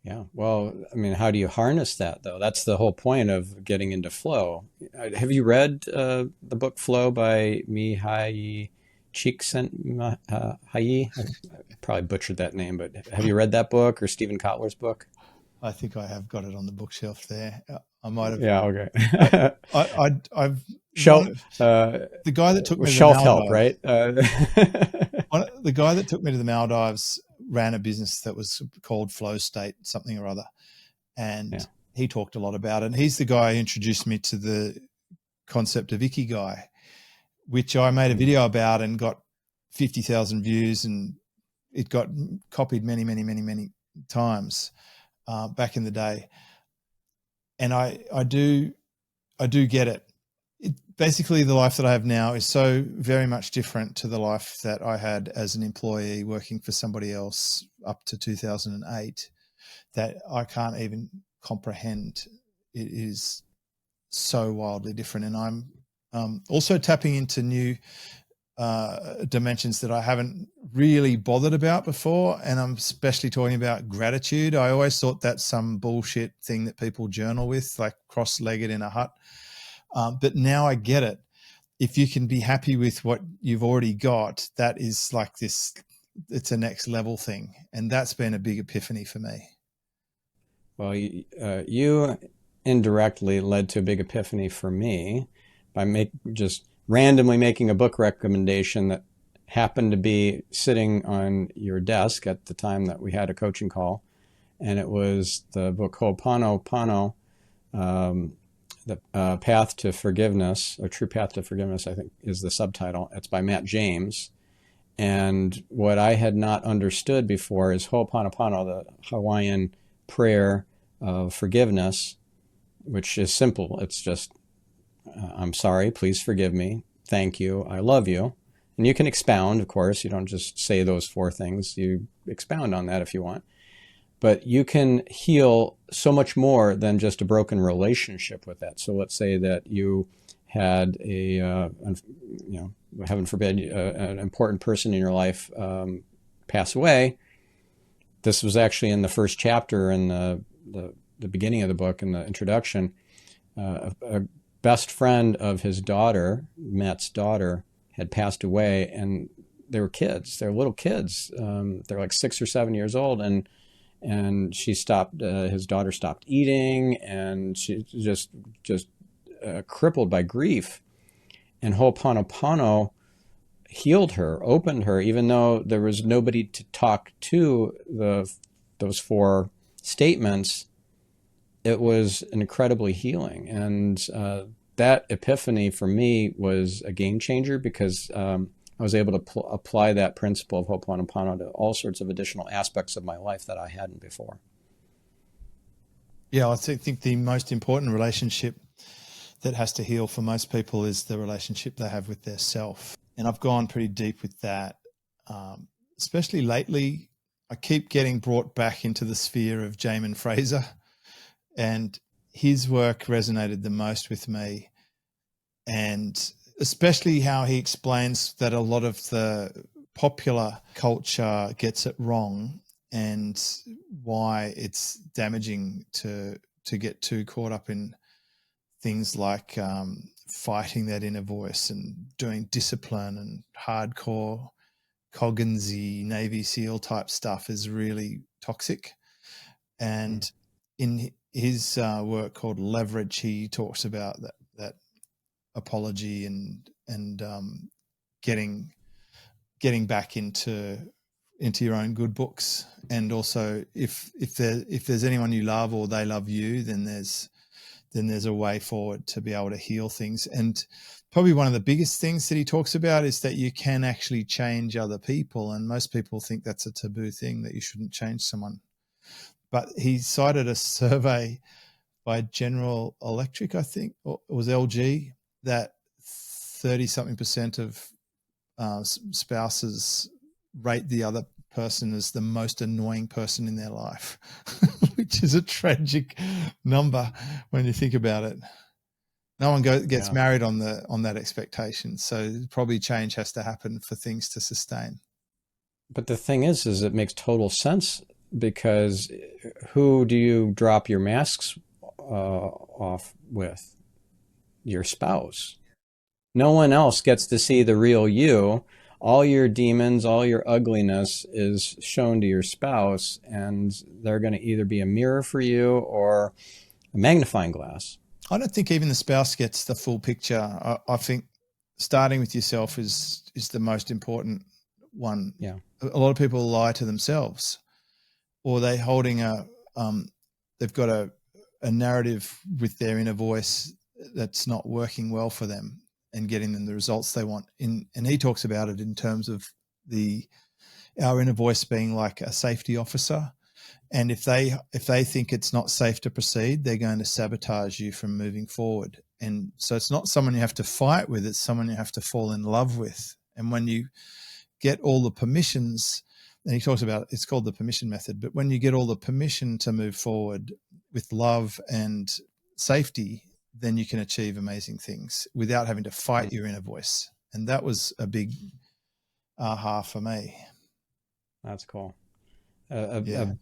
Yeah. Well, I mean, how do you harness that, though? That's the whole point of getting into flow. Have you read the book Flow by Mihaly Csikszentmihalyi? I probably butchered that name, but have you read that book or Stephen Kotler's book? I think I have got it on the bookshelf there. I might have. Yeah. Okay. I've the guy that took me to the shelf Maldives, help, right? The guy that took me to the Maldives ran a business that was called Flow State, something or other. And he talked a lot about it. And he's the guy who introduced me to the concept of Ikigai, which I made a video about and got 50,000 views, and it got copied many, many, many, many times back in the day. And I do get it. Basically, the life that I have now is so very much different to the life that I had as an employee working for somebody else up to 2008 that I can't even comprehend. It is so wildly different. And I'm also tapping into new dimensions that I haven't really bothered about before. And I'm especially talking about gratitude. I always thought that's some bullshit thing that people journal with, like cross-legged in a hut. But now I get it. If you can be happy with what you've already got, that is like this, it's a next level thing. And that's been a big epiphany for me. Well, you indirectly led to a big epiphany for me by just randomly making a book recommendation that happened to be sitting on your desk at the time that we had a coaching call. And it was the book Ho'oponopono, The Path to Forgiveness, or True Path to Forgiveness, I think is the subtitle. It's by Matt James. And what I had not understood before is Ho'oponopono, the Hawaiian prayer of forgiveness, which is simple. It's just, I'm sorry, please forgive me, thank you, I love you. And you can expound, of course. You don't just say those 4 things. You expound on that if you want. but you can heal so much more than just a broken relationship with that. So let's say that you had heaven forbid, an important person in your life pass away. This was actually in the first chapter in the beginning of the book, in the introduction. A best friend of his daughter, Matt's daughter, had passed away, and they were kids. They're little kids. They're like 6 or 7 years old, and she stopped. His daughter stopped eating, and she just crippled by grief. And Ho'oponopono healed her, opened her, even though there was nobody to talk to those 4 statements. It was incredibly healing. And that epiphany for me was a game changer, because I was able to apply that principle of Ho'oponopono to all sorts of additional aspects of my life that I hadn't before. Yeah, I think the most important relationship that has to heal for most people is the relationship they have with their self. And I've gone pretty deep with that. Especially lately, I keep getting brought back into the sphere of Jamin Fraser, and his work resonated the most with me. And especially how he explains that a lot of the popular culture gets it wrong, and why it's damaging to get too caught up in things like fighting that inner voice and doing discipline and hardcore Cogginsy Navy SEAL type stuff is really toxic. And in his work called Leverage, he talks about that apology and getting back into your own good books. And also if there's anyone you love or they love you, then there's a way forward to be able to heal things. And probably one of the biggest things that he talks about is that you can actually change other people. And most people think that's a taboo thing, that you shouldn't change someone. But he cited a survey by General Electric, I think, or it was LG, that 30-something% of spouses rate the other person as the most annoying person in their life, which is a tragic number when you think about it. No one gets married on that expectation. So probably change has to happen for things to sustain. But the thing is it makes total sense, because who do you drop your masks off with? Your spouse. No one else gets to see the real you. All your demons, all your ugliness is shown to your spouse, and they're going to either be a mirror for you or a magnifying glass. I don't think even the spouse gets the full picture. I think starting with yourself is the most important one. Yeah. A lot of people lie to themselves, or they're holding they've got a narrative with their inner voice that's not working well for them and getting them the results they want. And he talks about it in terms of our inner voice being like a safety officer. And if they think it's not safe to proceed, they're going to sabotage you from moving forward. And so it's not someone you have to fight with, it's someone you have to fall in love with. And when you get all the permissions, and he talks about, it's called the permission method, but when you get all the permission to move forward with love and safety, then you can achieve amazing things without having to fight your inner voice. And that was a big aha for me. That's cool. A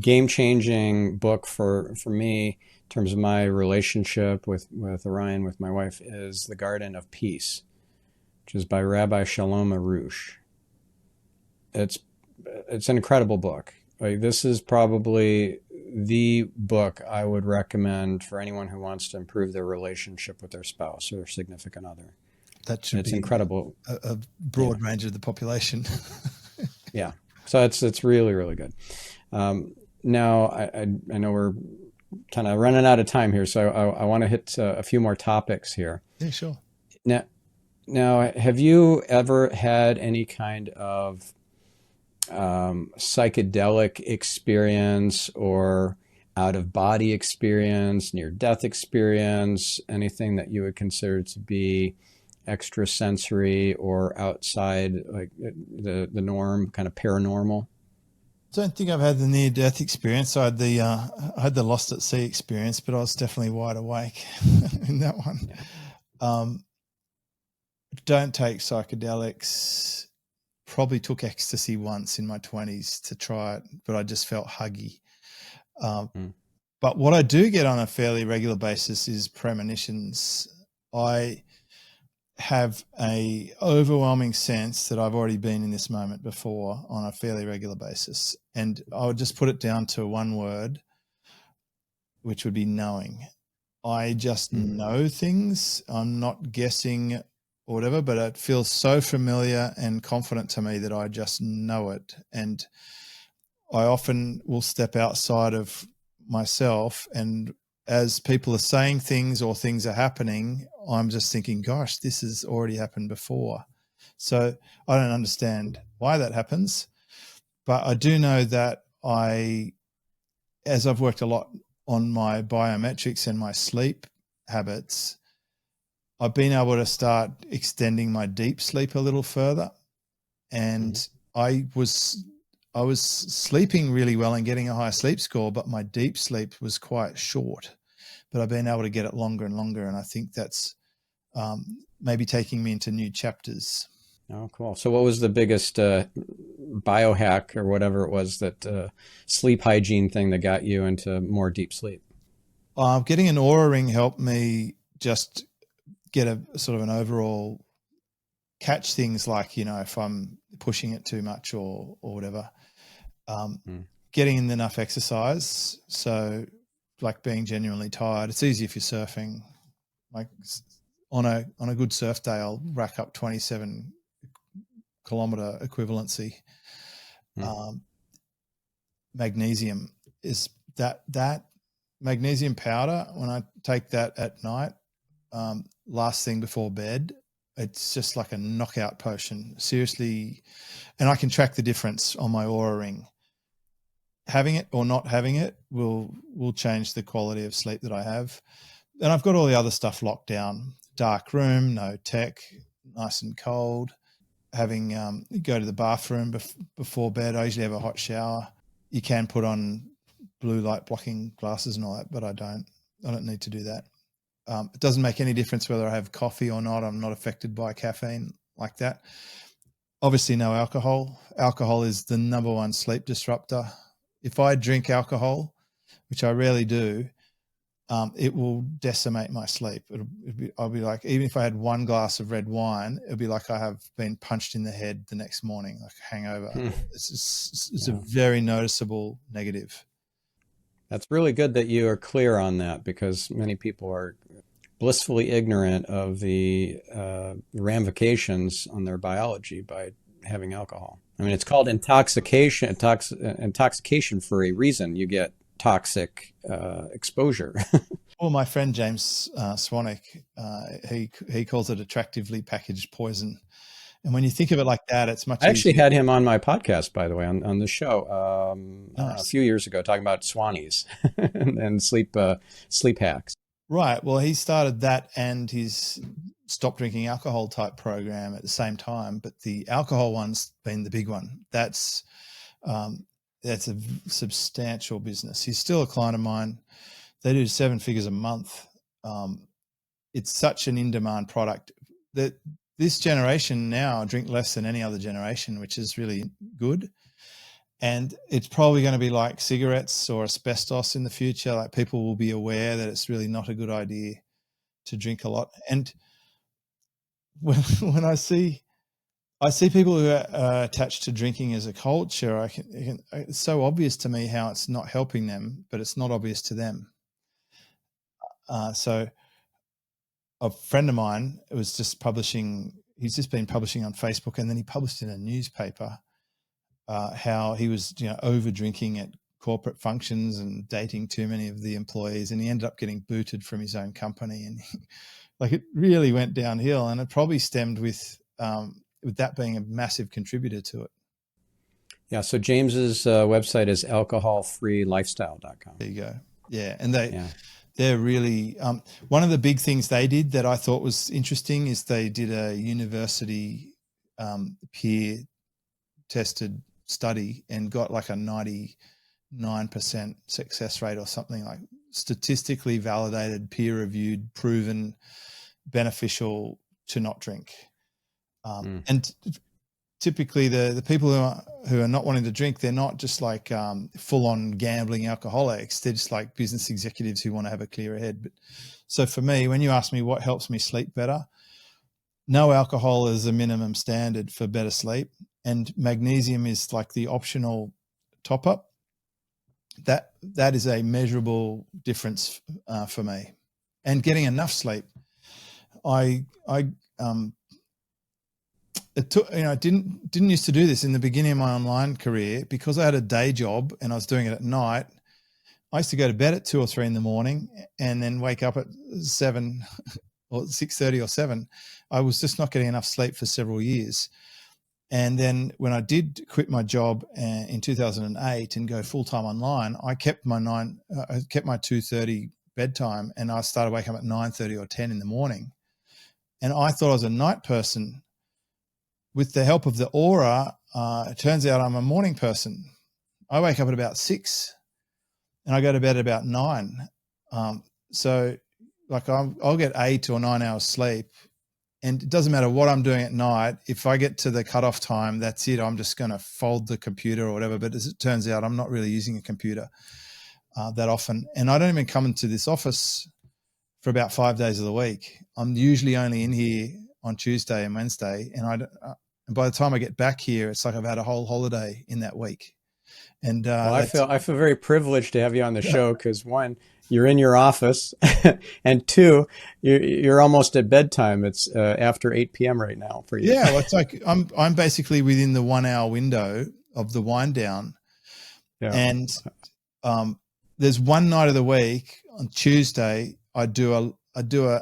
game-changing book for me in terms of my relationship with Orion, with my wife, is The Garden of Peace, which is by Rabbi Shalom Arush. It's an incredible book. Like, this is probably the book I would recommend for anyone who wants to improve their relationship with their spouse or their significant other. It's incredible. A broad range of the population. Yeah. So it's really, really good. Now, I know we're kind of running out of time here, so I want to hit a few more topics here. Yeah, sure. Now, have you ever had any kind of psychedelic experience or out-of-body experience, near-death experience, anything that you would consider to be extrasensory or outside like the norm, kind of paranormal? Don't think I've had the near-death experience. I had the lost at sea experience, but I was definitely wide awake in that one. Yeah. Don't take psychedelics. Probably took ecstasy once in my 20s to try it, but I just felt huggy. But what I do get on a fairly regular basis is premonitions. I have a overwhelming sense that I've already been in this moment before on a fairly regular basis. And I would just put it down to one word, which would be knowing. I just know things. I'm not guessing or whatever, but it feels so familiar and confident to me that I just know it. And I often will step outside of myself, and as people are saying things or things are happening, I'm just thinking, gosh, this has already happened before. So I don't understand why that happens, but I do know that as I've worked a lot on my biometrics and my sleep habits, I've been able to start extending my deep sleep a little further. And I was sleeping really well and getting a high sleep score, but my deep sleep was quite short. But I've been able to get it longer and longer, and I think that's maybe taking me into new chapters. Oh, cool. So what was the biggest biohack or whatever it was, that sleep hygiene thing that got you into more deep sleep? Getting an Oura ring helped me just get a sort of an overall catch things like, if I'm pushing it too much or whatever. Getting in enough exercise. So like being genuinely tired. It's easy if you're surfing. Like on a good surf day, I'll rack up 27 kilometer equivalency. Magnesium is that magnesium powder. When I take that at night, last thing before bed, it's just like a knockout potion. Seriously, and I can track the difference on my Oura ring. Having it or not having it will change the quality of sleep that I have. And I've got all the other stuff locked down. Dark room, no tech, nice and cold. Having go to the bathroom before bed. I usually have a hot shower. You can put on blue light blocking glasses and all that, but I don't need to do that. It doesn't make any difference whether I have coffee or not. I'm not affected by caffeine like that. Obviously, no alcohol. Alcohol is the number one sleep disruptor. If I drink alcohol, which I rarely do, it will decimate my sleep. I'll be like, even if I had one glass of red wine, it'll be like I have been punched in the head the next morning, like a hangover. It's a very noticeable negative. That's really good that you are clear on that, because many people are blissfully ignorant of the ramifications on their biology by having alcohol. I mean, it's called intoxication for a reason. You get toxic exposure. Well, my friend James Schramko, he calls it attractively packaged poison. And when you think of it like that, it's much I actually easier. had him on my podcast, by the way, on the show Nice. a few years ago, talking about Swannies and sleep hacks. Right. Well, he started that and his stop drinking alcohol type program at the same time, but the alcohol one's been the big one. That's a substantial business. He's still a client of mine. They do 7 figures a month. It's such an in-demand product that this generation now drink less than any other generation, which is really good. And it's probably going to be like cigarettes or asbestos in the future. Like people will be aware that it's really not a good idea to drink a lot. And when I see people who are attached to drinking as a culture, it's so obvious to me how it's not helping them, but it's not obvious to them. So a friend of mine was just he's just been publishing on Facebook, and then he published in a newspaper how he was, over drinking at corporate functions and dating too many of the employees, and he ended up getting booted from his own company, and like it really went downhill, and it probably stemmed with that being a massive contributor to it. Yeah. So James's website is alcoholfreelifestyle.com. There you go. Yeah, and they're really one of the big things they did that I thought was interesting is they did a university peer tested study and got like a 99% success rate or something, like statistically validated, peer-reviewed, proven beneficial to not drink. And typically the people who are not wanting to drink, they're not just like full-on gambling alcoholics. They're just like business executives who want to have a clearer head. But so for me, when you ask me what helps me sleep better, no alcohol is a minimum standard for better sleep, and magnesium is like the optional top-up. That is a measurable difference for me. And getting enough sleep. It took, I didn't used to do this in the beginning of my online career because I had a day job and I was doing it at night. I used to go to bed at 2 or 3 in the morning and then wake up at 7 or 6:30 or 7. I was just not getting enough sleep for several years. And then when I did quit my job in 2008 and go full-time online, I kept my 2:30 bedtime, and I started waking up at 9:30 or 10 in the morning. And I thought I was a night person. With the help of the aura, it turns out I'm a morning person. I wake up at about 6 and I go to bed at about 9. So like I'll get 8 or 9 hours sleep, and it doesn't matter what I'm doing at night. If I get to the cutoff time, that's it. I'm just going to fold the computer or whatever. But as it turns out, I'm not really using a computer that often. And I don't even come into this office for about 5 days of the week. I'm usually only in here on Tuesday and Wednesday. And by the time I get back here, it's like I've had a whole holiday in that week. And well, I feel very privileged to have you on the show because, one, you're in your office, and 2, you're almost at bedtime. It's after 8 p.m. right now for you. Yeah, well, it's like I'm basically within the 1 hour window of the wind down. Yeah. And there's one night of the week on Tuesday I do a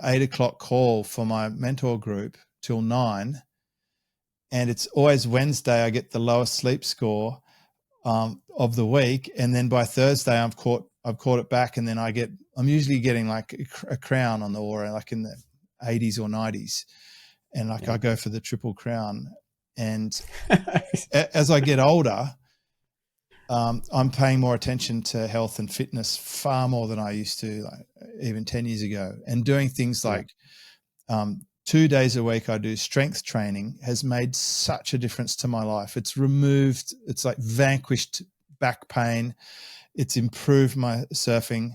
8 o'clock call for my mentor group till 9. And it's always Wednesday I get the lowest sleep score of the week, and then by Thursday I've caught it back, and then I'm usually getting like a crown on the aura, like in the 80s or 90s, and like I go for the triple crown. And as I get older, I'm paying more attention to health and fitness far more than I used to, like even 10 years ago, and doing things like 2 days a week I do strength training has made such a difference to my life. It's like vanquished back pain. It's improved my surfing,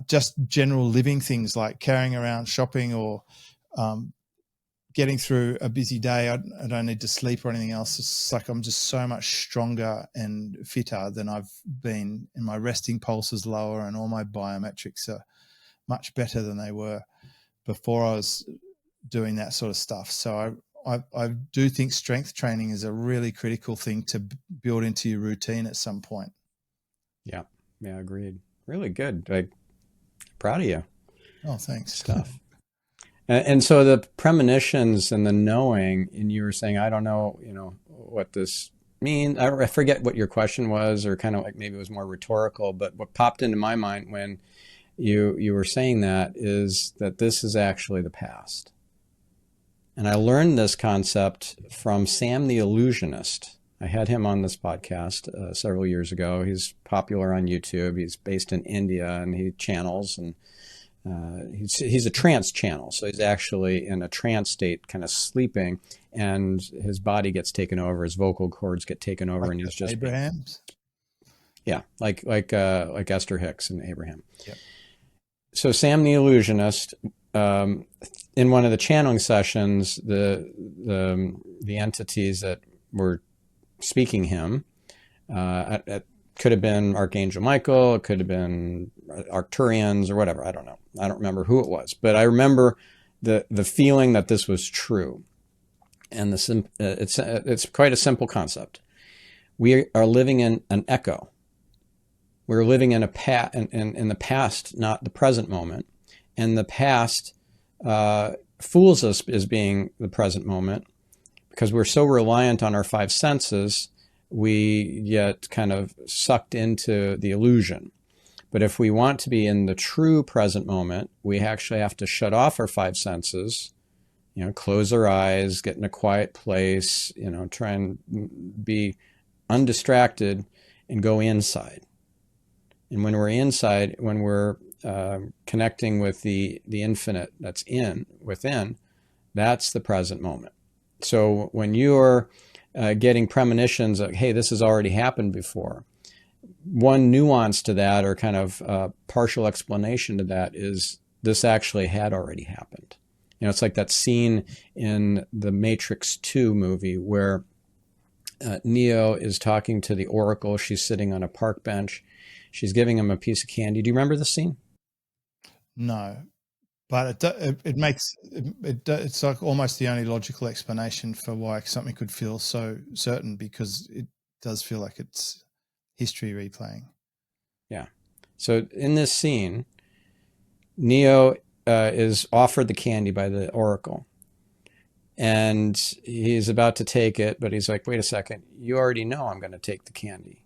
just general living things like carrying around shopping or getting through a busy day. I don't need to sleep or anything else. It's like I'm just so much stronger and fitter than I've been, and my resting pulse is lower and all my biometrics are much better than they were before I was doing that sort of stuff. So I do think strength training is a really critical thing to build into your routine at some point. Yeah, agreed. Really good. Proud of you. Oh, thanks. Stuff. And so the premonitions and the knowing, and you were saying, I don't know, what this means. I forget what your question was, or kind of like maybe it was more rhetorical, but what popped into my mind when you were saying that is that this is actually the past. And I learned this concept from Sam the Illusionist. I had him on this podcast several years ago. He's popular on YouTube. He's based in India, and he channels, and he's a trance channel. So he's actually in a trance state, kind of sleeping, and his body gets taken over. His vocal cords get taken over, and he's just Abraham's. Yeah, like Esther Hicks and Abraham. Yep. So Sam the Illusionist, in one of the channeling sessions, the entities that were speaking him, it could have been Archangel Michael, it could have been Arcturians or whatever. I don't know. I don't remember who it was, but I remember the feeling that this was true. And it's quite a simple concept. We are living in an echo. We're living in in the past, not the present moment. And the past fools us as being the present moment because we're so reliant on our 5 senses, we get kind of sucked into the illusion. But if we want to be in the true present moment, we actually have to shut off our 5 senses, close our eyes, get in a quiet place, try and be undistracted, and go inside. And when we're inside, when we're connecting with the infinite that's within, that's the present moment. So when you're getting premonitions of, hey, this has already happened before, one nuance to that, or kind of partial explanation to that, is this actually had already happened. You know, it's like that scene in the Matrix 2 movie where Neo is talking to the Oracle. She's sitting on a park bench. She's giving him a piece of candy. Do you remember the scene? No, but it's like almost the only logical explanation for why something could feel so certain, because it does feel like it's history replaying. Yeah. So in this scene, Neo is offered the candy by the Oracle, and he's about to take it, but he's like, wait a second, you already know I'm going to take the candy.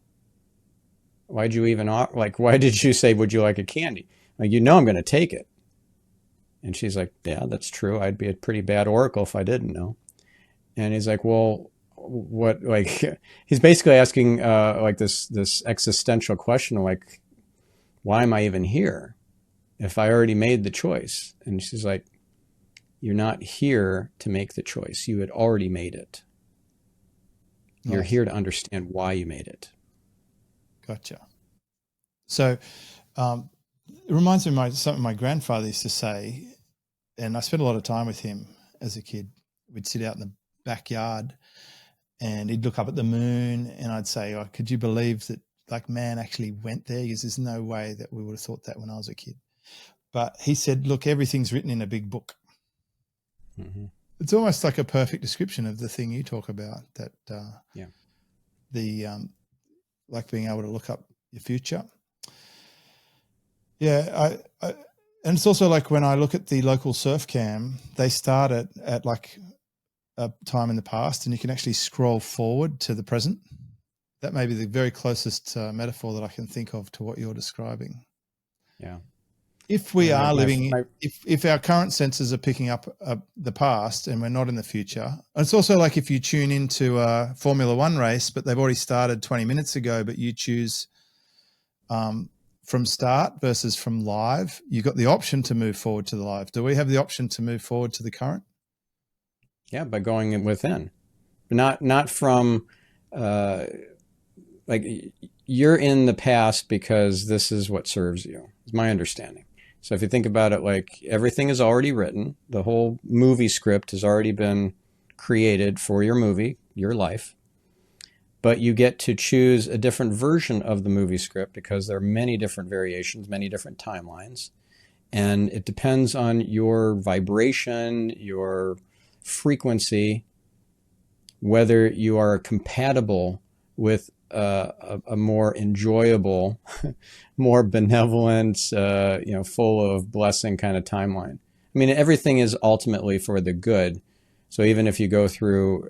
Why'd you even, why did you say, would you like a candy? Like, you know I'm going to take it. And she's like, yeah, that's true. I'd be a pretty bad Oracle if I didn't know. And he's like, well, what, like, he's basically asking like this existential question, like, why am I even here if I already made the choice? And she's like, you're not here to make the choice. You had already made it. Nice. You're here to understand why you made it. Gotcha. So it reminds me of something my grandfather used to say, and I spent a lot of time with him as a kid. We'd sit out in the backyard and he'd look up at the moon, and I'd say, oh, could you believe that like man actually went there? Because there's no way that we would have thought that when I was a kid. But he said, look, everything's written in a big book. Mm-hmm. It's almost like a perfect description of the thing you talk about, that like being able to look up your future. Yeah, and it's also like when I look at the local surf cam, they start at like a time in the past, and you can actually scroll forward to the present. That may be the very closest metaphor that I can think of to what you're describing. Yeah. If we are living, if our current senses are picking up the past and we're not in the future, and it's also like if you tune into a Formula One race, but they've already started 20 minutes ago, but you choose from start versus from live, you've got the option to move forward to the live. Do we have the option to move forward to the current? Yeah, by going within, not from like you're in the past because this is what serves you. Is my understanding. So if you think about it, like everything is already written, the whole movie script has already been created for your movie, your life, but you get to choose a different version of the movie script because there are many different variations, many different timelines, and it depends on your vibration, your frequency, whether you are compatible with a more enjoyable, more benevolent, full of blessing kind of timeline. I mean, everything is ultimately for the good. So even if you go through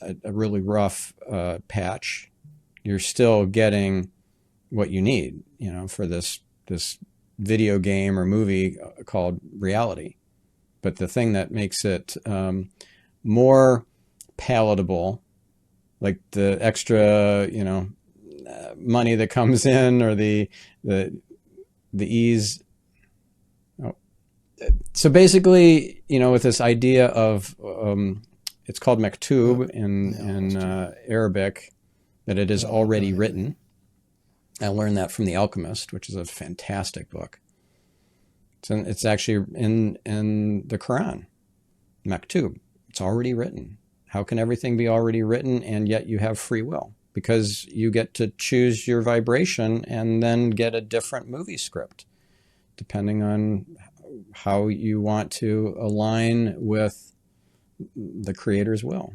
a really rough patch, you're still getting what you need, for this video game or movie called reality. But the thing that makes it more palatable, like the extra, money that comes in, or the ease. Oh. So basically, with this idea of, it's called maktub in Arabic, that it is already written. I learned that from The Alchemist, which is a fantastic book. It's actually in the Quran, maktub. It's already written. How can everything be already written and yet you have free will? Because you get to choose your vibration and then get a different movie script, depending on how you want to align with the creator's will.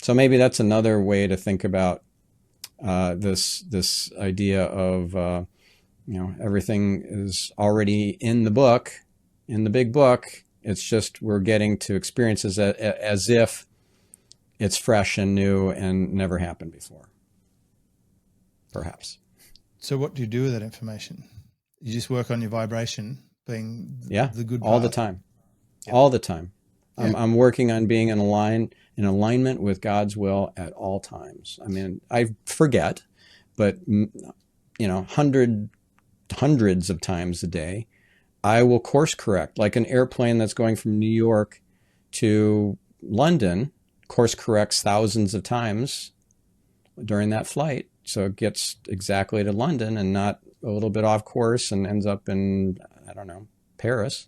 So maybe that's another way to think about this idea of everything is already in the book, in the big book. It's just we're getting to experiences as if it's fresh and new and never happened before, perhaps. So what do you do with that information? You just work on your vibration, being the good part? All the time. Yep. All the time. I'm working on being in alignment with God's will at all times. I mean, I forget, but hundreds of times a day, I will course correct, like an airplane that's going from New York to London course corrects thousands of times during that flight. So it gets exactly to London and not a little bit off course and ends up in, I don't know, Paris.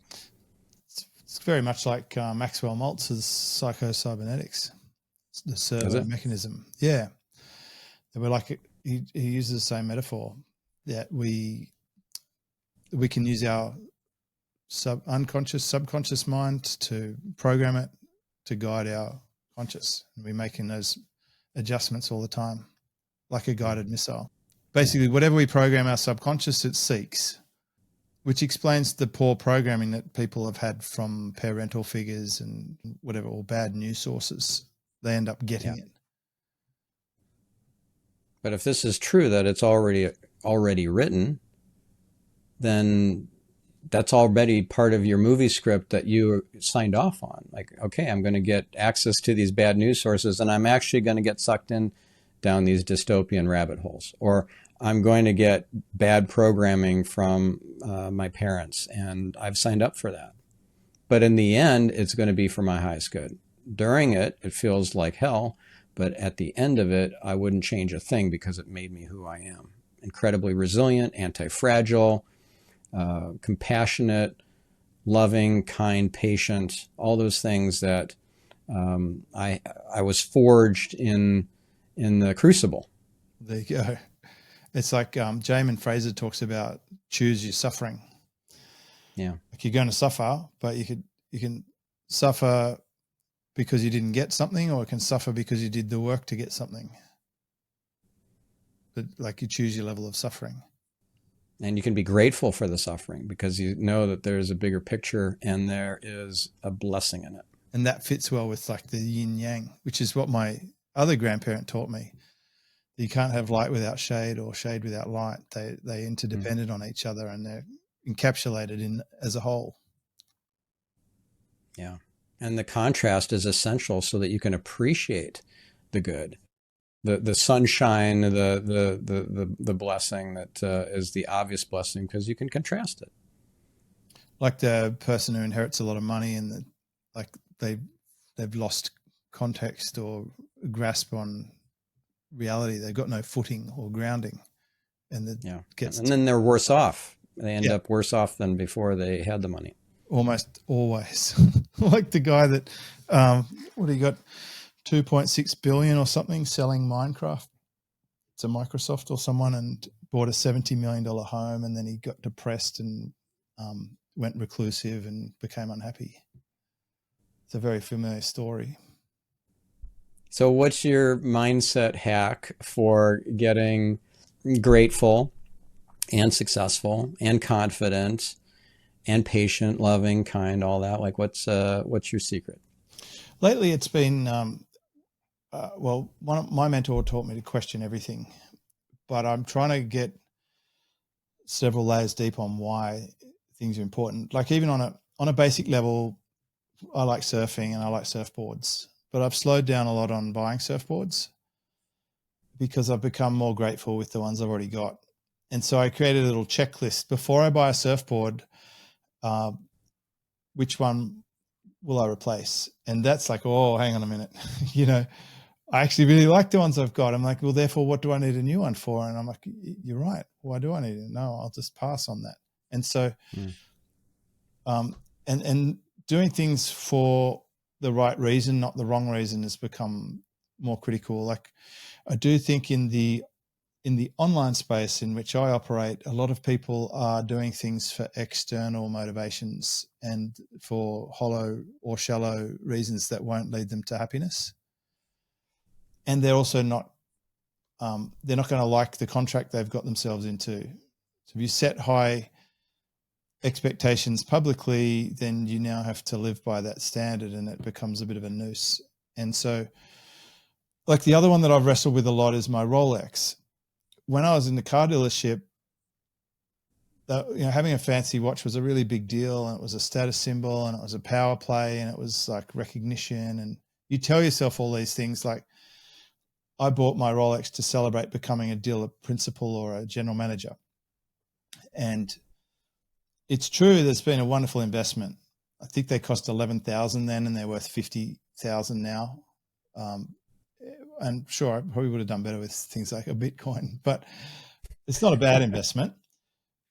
It's very much like Maxwell Maltz's psycho-cybernetics, the servo mechanism. Yeah. We're like, he uses the same metaphor that we can use our subconscious mind to program it to guide our conscious. And we're making those adjustments all the time, like a guided missile. Basically, whatever we program our subconscious, it seeks, which explains the poor programming that people have had from parental figures and whatever, or bad news sources. They end up getting it. But if this is true, that it's already written, then that's already part of your movie script that you signed off on. Like, okay, I'm going to get access to these bad news sources, and I'm actually going to get sucked in down these dystopian rabbit holes. Or I'm going to get bad programming from my parents, and I've signed up for that. But in the end, it's going to be for my highest good. During it, it feels like hell, but at the end of it, I wouldn't change a thing because it made me who I am. Incredibly resilient, anti-fragile, compassionate, loving, kind, patient, all those things that I was forged in the crucible. There you go. It's like Jamin Fraser talks about choose your suffering. Yeah. Like you're going to suffer, but you can suffer because you didn't get something, or you can suffer because you did the work to get something. But like you choose your level of suffering. And you can be grateful for the suffering because you know that there's a bigger picture and there is a blessing in it. And that fits well with like the yin yang, which is what my other grandparent taught me. You can't have light without shade or shade without light. They interdependent on each other, and they're encapsulated in as a whole. Yeah. And the contrast is essential so that you can appreciate the good, the sunshine, the blessing that is the obvious blessing, because you can contrast it. Like the person who inherits a lot of money and they've lost context or grasp on reality. They've got no footing or grounding, and then they're worse off. They end up worse off than before they had the money. Almost always. Like the guy that, what he got, 2.6 billion or something selling Minecraft to Microsoft or someone, and bought a $70 million home, and then he got depressed and went reclusive and became unhappy. It's a very familiar story. So what's your mindset hack for getting grateful and successful and confident and patient, loving, kind, all that? Like what's your secret? Lately it's been, my mentor taught me to question everything, but I'm trying to get several layers deep on why things are important. Like even on a basic level, I like surfing and I like surfboards, but I've slowed down a lot on buying surfboards because I've become more grateful with the ones I've already got. And so I created a little checklist before I buy a surfboard. Which one will I replace? And that's like, oh, hang on a minute. I actually really like the ones I've got. I'm like, well, therefore, what do I need a new one for? And I'm like, you're right. Why do I need it? No, I'll just pass on that. And so, and doing things for the right reason, not the wrong reason, has become more critical. Like I do think in the online space in which I operate, a lot of people are doing things for external motivations and for hollow or shallow reasons that won't lead them to happiness. And they're also not, they're not going to like the contract they've got themselves into. So if you set high expectations publicly, then you now have to live by that standard, and it becomes a bit of a noose. And so like the other one that I've wrestled with a lot is my Rolex. When I was in the car dealership, having a fancy watch was a really big deal, and it was a status symbol, and it was a power play, and it was like recognition. And you tell yourself all these things. Like, I bought my Rolex to celebrate becoming a dealer principal or a general manager. And it's true, there's been a wonderful investment. I think they cost 11,000 then, and they're worth 50,000 now. And sure, I probably would have done better with things like a Bitcoin, but it's not a bad investment.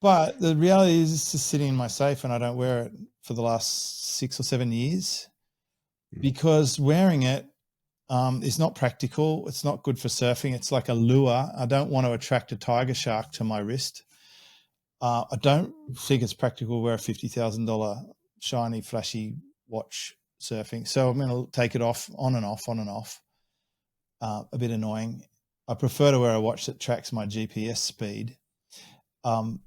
But the reality is it's just sitting in my safe, and I don't wear it for the last 6 or 7 years because wearing it is not practical. It's not good for surfing. It's like a lure. I don't want to attract a tiger shark to my wrist. I don't think it's practical to wear a $50,000 shiny, flashy watch surfing. So I'm going to take it off, on and off, on and off. A bit annoying. I prefer to wear a watch that tracks my GPS speed. And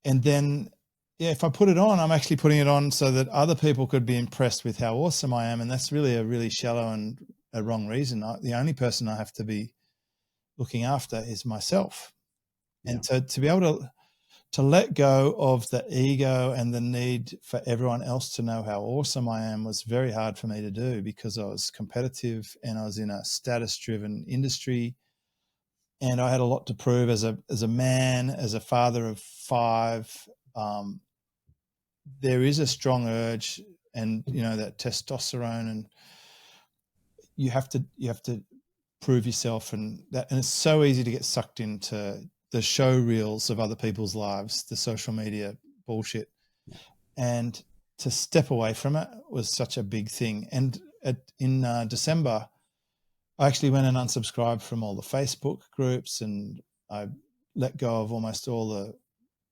then, if I put it on, I'm actually putting it on so that other people could be impressed with how awesome I am. And that's really a really shallow and a wrong reason. The only person I have to be looking after is myself. Yeah. And so to be able to let go of the ego and the need for everyone else to know how awesome I am was very hard for me to do, because I was competitive and I was in a status-driven industry, and I had a lot to prove as a man, as a father of 5. There is a strong urge, and that testosterone, and you have to prove yourself, and it's so easy to get sucked into the show reels of other people's lives, the social media bullshit. And to step away from it was such a big thing. And in December, I actually went and unsubscribed from all the Facebook groups, and I let go of almost all the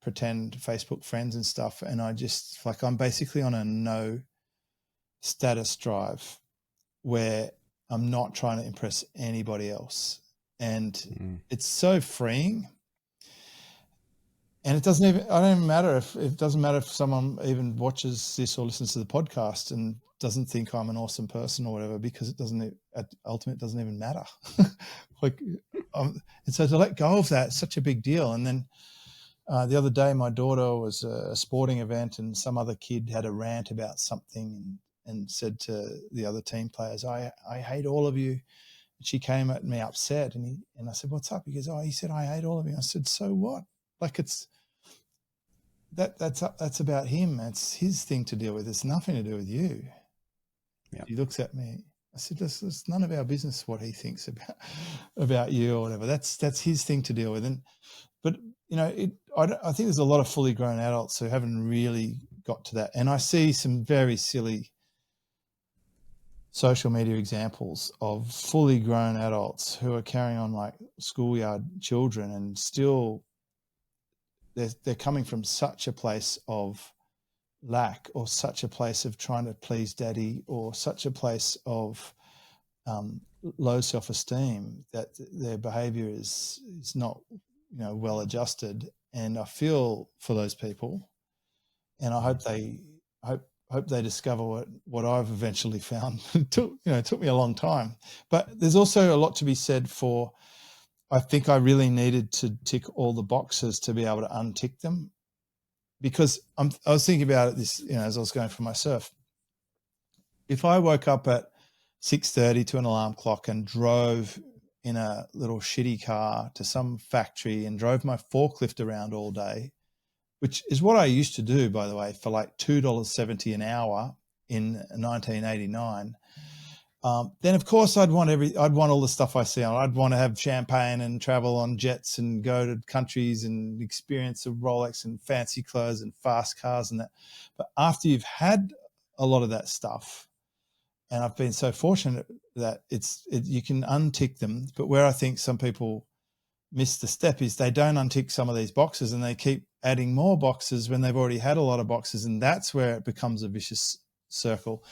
pretend Facebook friends and stuff. And I'm basically on a no status drive where I'm not trying to impress anybody else. And it's so freeing. And it doesn't matter if someone even watches this or listens to the podcast and doesn't think I'm an awesome person or whatever, because it doesn't even matter. And so to let go of that is such a big deal. And then the other day, my daughter was a sporting event, and some other kid had a rant about something and said to the other team players, I hate all of you. And she came at me upset, and I said, what's up? He goes, he said, I hate all of you. I said, so what? Like, that's about him. It's his thing to deal with. It's nothing to do with you. Yeah. He looks at me. I said, it's none of our business what he thinks about you or whatever. That's his thing to deal with. But I think there's a lot of fully grown adults who haven't really got to that. And I see some very silly social media examples of fully grown adults who are carrying on like schoolyard children, and still they're coming from such a place of lack, or such a place of trying to please daddy, or such a place of low self-esteem, that their behavior is not well adjusted. And I feel for those people, and I hope they discover what I've eventually found. It took me a long time, but there's also a lot to be said for, I think I really needed to tick all the boxes to be able to untick them, because I was thinking about it as I was going for my surf. If I woke up at 6:30 to an alarm clock and drove in a little shitty car to some factory and drove my forklift around all day, which is what I used to do, by the way, for like $2.70 an hour in 1989. Then of course I'd want all the stuff I see on. I'd want to have champagne and travel on jets and go to countries and experience a Rolex and fancy clothes and fast cars and that. But after you've had a lot of that stuff, and I've been so fortunate that you can untick them. But where I think some people miss the step is they don't untick some of these boxes, and they keep adding more boxes when they've already had a lot of boxes. And that's where it becomes a vicious circle.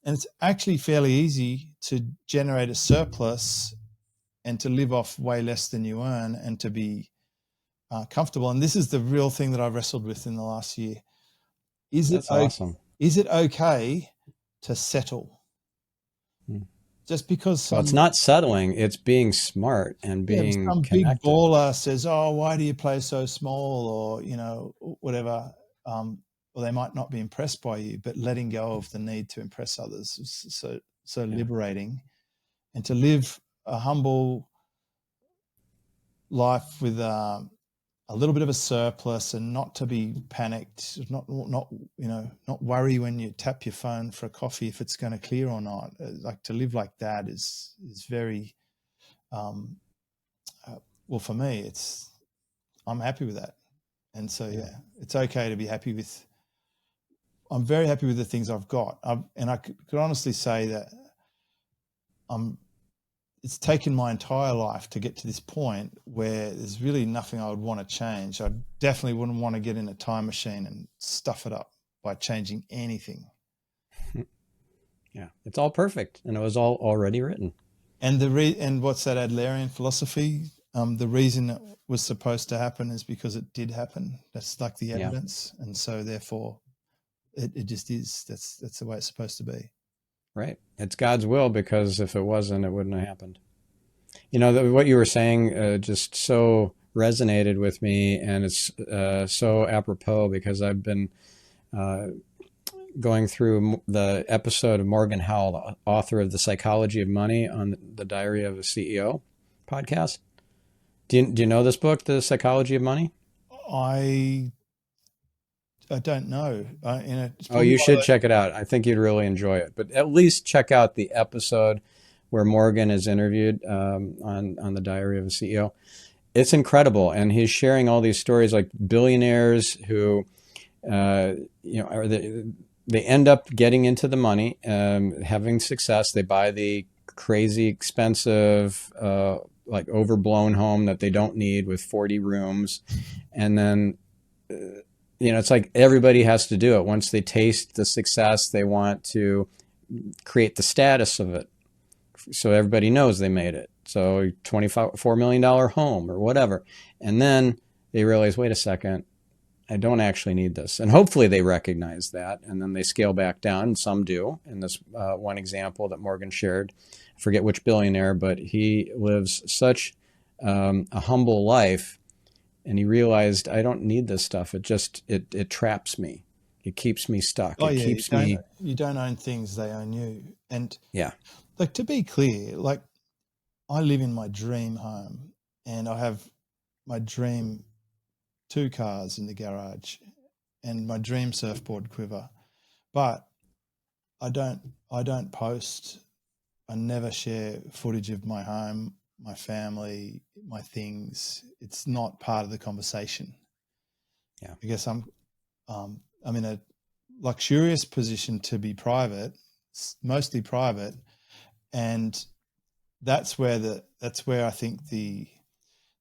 And it's actually fairly easy to generate a surplus and to live off way less than you earn, and to be comfortable. And this is the real thing that I've wrestled with in the last year. Is it awesome? Is it okay to settle? just because Well, it's not settling, it's being smart and being some big connected. baller says, "Oh, why do you play so small?" or whatever. Or they might not be impressed by you, but letting go of the need to impress others is so Yeah. liberating, and to live a humble life with a little bit of a surplus, and not to be panicked, not worry when you tap your phone for a coffee if it's going to clear or not. Like, to live like that is very well, for me, I'm happy with that. And so, it's okay to be happy with. I'm very happy with the things I've got. And I could honestly say that it's taken my entire life to get to this point where there's really nothing I would want to change. I definitely wouldn't want to get in a time machine and stuff it up by changing anything. Yeah, it's all perfect, and it was all already written. And and what's that Adlerian philosophy? The reason it was supposed to happen is because it did happen. That's like the evidence, and so therefore, it just is. That's the way it's supposed to be. Right. It's God's will, because if it wasn't, it wouldn't have happened. What you were saying just so resonated with me, and it's so apropos, because I've been going through the episode of Morgan Howell, the author of The Psychology of Money, on the Diary of a CEO podcast. Do you know this book, The Psychology of Money? I don't know. You should check it out. I think you'd really enjoy it. But at least check out the episode where Morgan is interviewed on the Diary of a CEO. It's incredible, and he's sharing all these stories, like billionaires who, they end up getting into the money, having success. They buy the crazy expensive, like overblown home that they don't need with 40 rooms, and then. It's like everybody has to do it. Once they taste the success, they want to create the status of it, so everybody knows they made it. So $24 million home or whatever. And then they realize, wait a second, I don't actually need this. And hopefully they recognize that, and then they scale back down. Some do. In this one example that Morgan shared, I forget which billionaire, but he lives such a humble life. And he realized, I don't need this stuff. It just, it traps me. It keeps me stuck. Keeps me. You don't own things, they own you. And yeah, like, to be clear, like, I live in my dream home, and I have my dream 2 cars in the garage and my dream surfboard quiver. But I don't post. I never share footage of my home, my family, my things. It's not part of the conversation. Yeah. I guess I'm in a luxurious position to be private, mostly private, and that's where I think the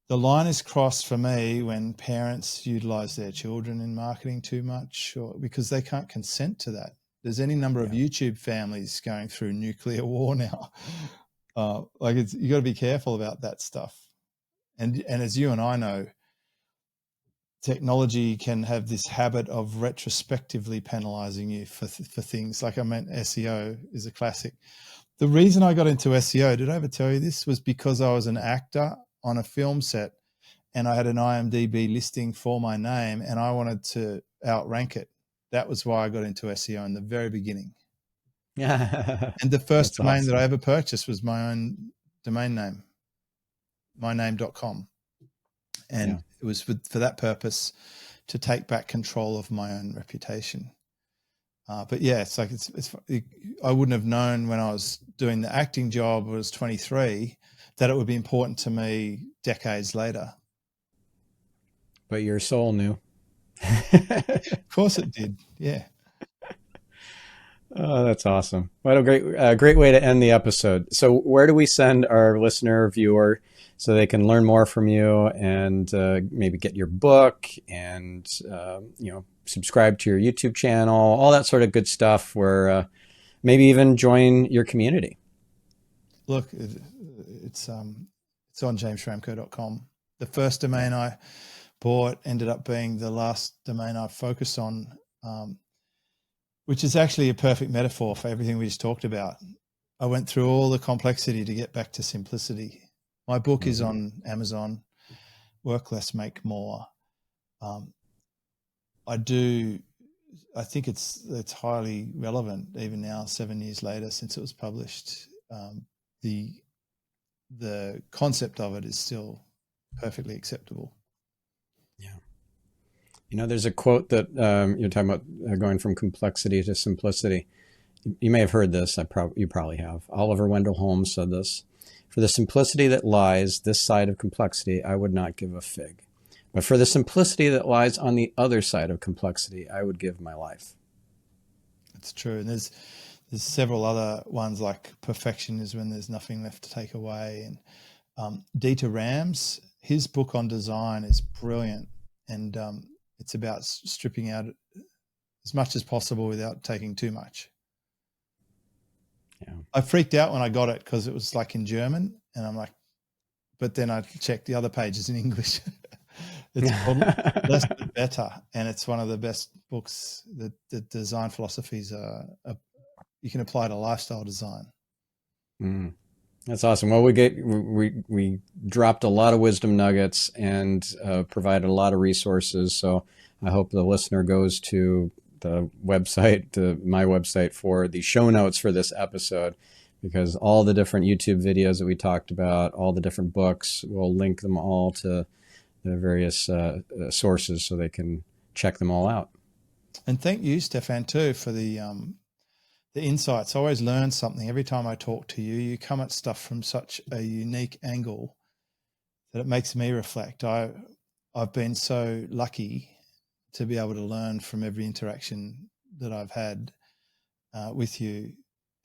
line is crossed for me when parents utilize their children in marketing too much, or because they can't consent to that. There's any number of YouTube families going through nuclear war now. You got to be careful about that stuff. And as you and I know, technology can have this habit of retrospectively penalizing you for things. Like, SEO is a classic. The reason I got into SEO, did I ever tell you this, was because I was an actor on a film set, and I had an IMDb listing for my name, and I wanted to outrank it. That was why I got into SEO in the very beginning. Yeah. And the first domain awesome. that I ever purchased was my own domain name, myname.com. And it was for that purpose, to take back control of my own reputation. But yeah, it's like, I wouldn't have known when I was doing the acting job when I was 23 that it would be important to me decades later. But your soul knew. Of course it did. Yeah. Oh, that's awesome. What a great way to end the episode. So where do we send our listener, viewer, so they can learn more from you, and maybe get your book, and subscribe to your YouTube channel, all that sort of good stuff, where maybe even join your community? Look, it's on jamesschramko.com. The first domain I bought ended up being the last domain I focused on, which is actually a perfect metaphor for everything we just talked about. I went through all the complexity to get back to simplicity. My book is on Amazon, Work Less, Make More. I think it's highly relevant even now, 7 years later since it was published. The concept of it is still perfectly acceptable. Yeah. You know, there's a quote that you're talking about going from complexity to simplicity. You may have heard this. You probably have. Oliver Wendell Holmes said this: "For the simplicity that lies this side of complexity, I would not give a fig. But for the simplicity that lies on the other side of complexity, I would give my life." It's true. And there's several other ones, like perfection is when there's nothing left to take away. And Dieter Rams, his book on design is brilliant. And it's about stripping out as much as possible without taking too much. Yeah. I freaked out when I got it because it was like in German, and I'm like, but then I checked the other pages in English. It's called Less But Better, and it's one of the best books. The design philosophies you can apply to lifestyle design. That's awesome. Well, we dropped a lot of wisdom nuggets and provided a lot of resources. So I hope the listener goes to the website, to my website, for the show notes for this episode, because all the different YouTube videos that we talked about, all the different books, we'll link them all to the various sources so they can check them all out. And thank you, Stephan, too, for the insights. I always learn something every time I talk to you. You come at stuff from such a unique angle that it makes me reflect. I've been so lucky to be able to learn from every interaction that I've had with you,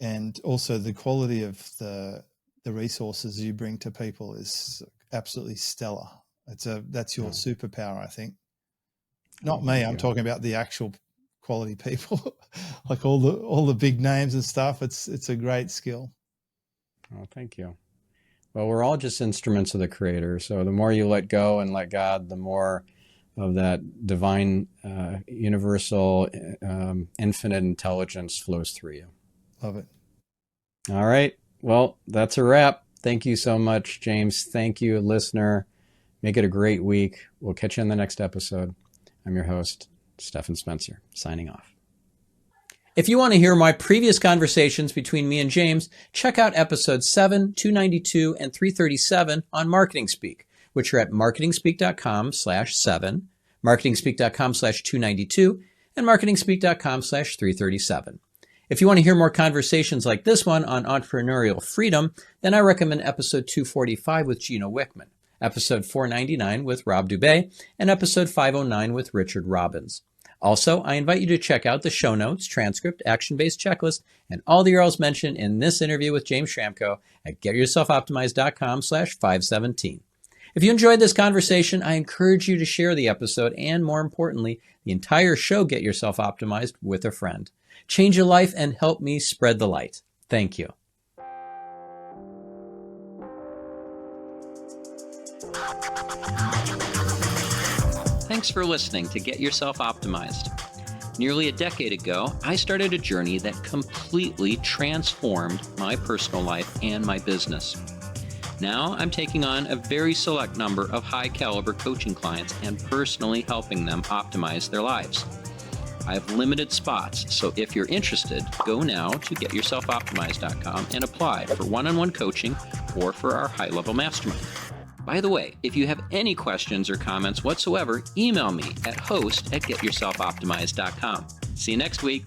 and also the quality of the resources you bring to people is absolutely stellar. That's your superpower, I think. Not me. I'm talking about the actual quality people, like all the big names and stuff. It's a great skill. Oh, thank you. Well, we're all just instruments of the Creator. So the more you let go and let God, the more of that divine, universal, infinite intelligence flows through you. Love it. All right. Well, that's a wrap. Thank you so much, James. Thank you, listener. Make it a great week. We'll catch you in the next episode. I'm your host, Stephan Spencer, signing off. If you want to hear my previous conversations between me and James, check out episodes 7, 292, and 337 on Marketing Speak, which are at marketingspeak.com/7, marketingspeak.com/292, and marketingspeak.com/337. If you want to hear more conversations like this one on entrepreneurial freedom, then I recommend episode 245 with Gino Wickman, episode 499 with Rob Dubay, and episode 509 with Richard Robbins. Also, I invite you to check out the show notes, transcript, action-based checklist, and all the URLs mentioned in this interview with James Schramko at getyourselfoptimized.com/517. If you enjoyed this conversation, I encourage you to share the episode and, more importantly, the entire show Get Yourself Optimized with a friend. Change your life and help me spread the light. Thank you. Thanks for listening to Get Yourself Optimized. Nearly a decade ago, I started a journey that completely transformed my personal life and my business. Now I'm taking on a very select number of high-caliber coaching clients and personally helping them optimize their lives. I have limited spots, so if you're interested, go now to getyourselfoptimized.com and apply for one-on-one coaching or for our high-level mastermind. By the way, if you have any questions or comments whatsoever, email me at host@getyourselfoptimized.com. See you next week.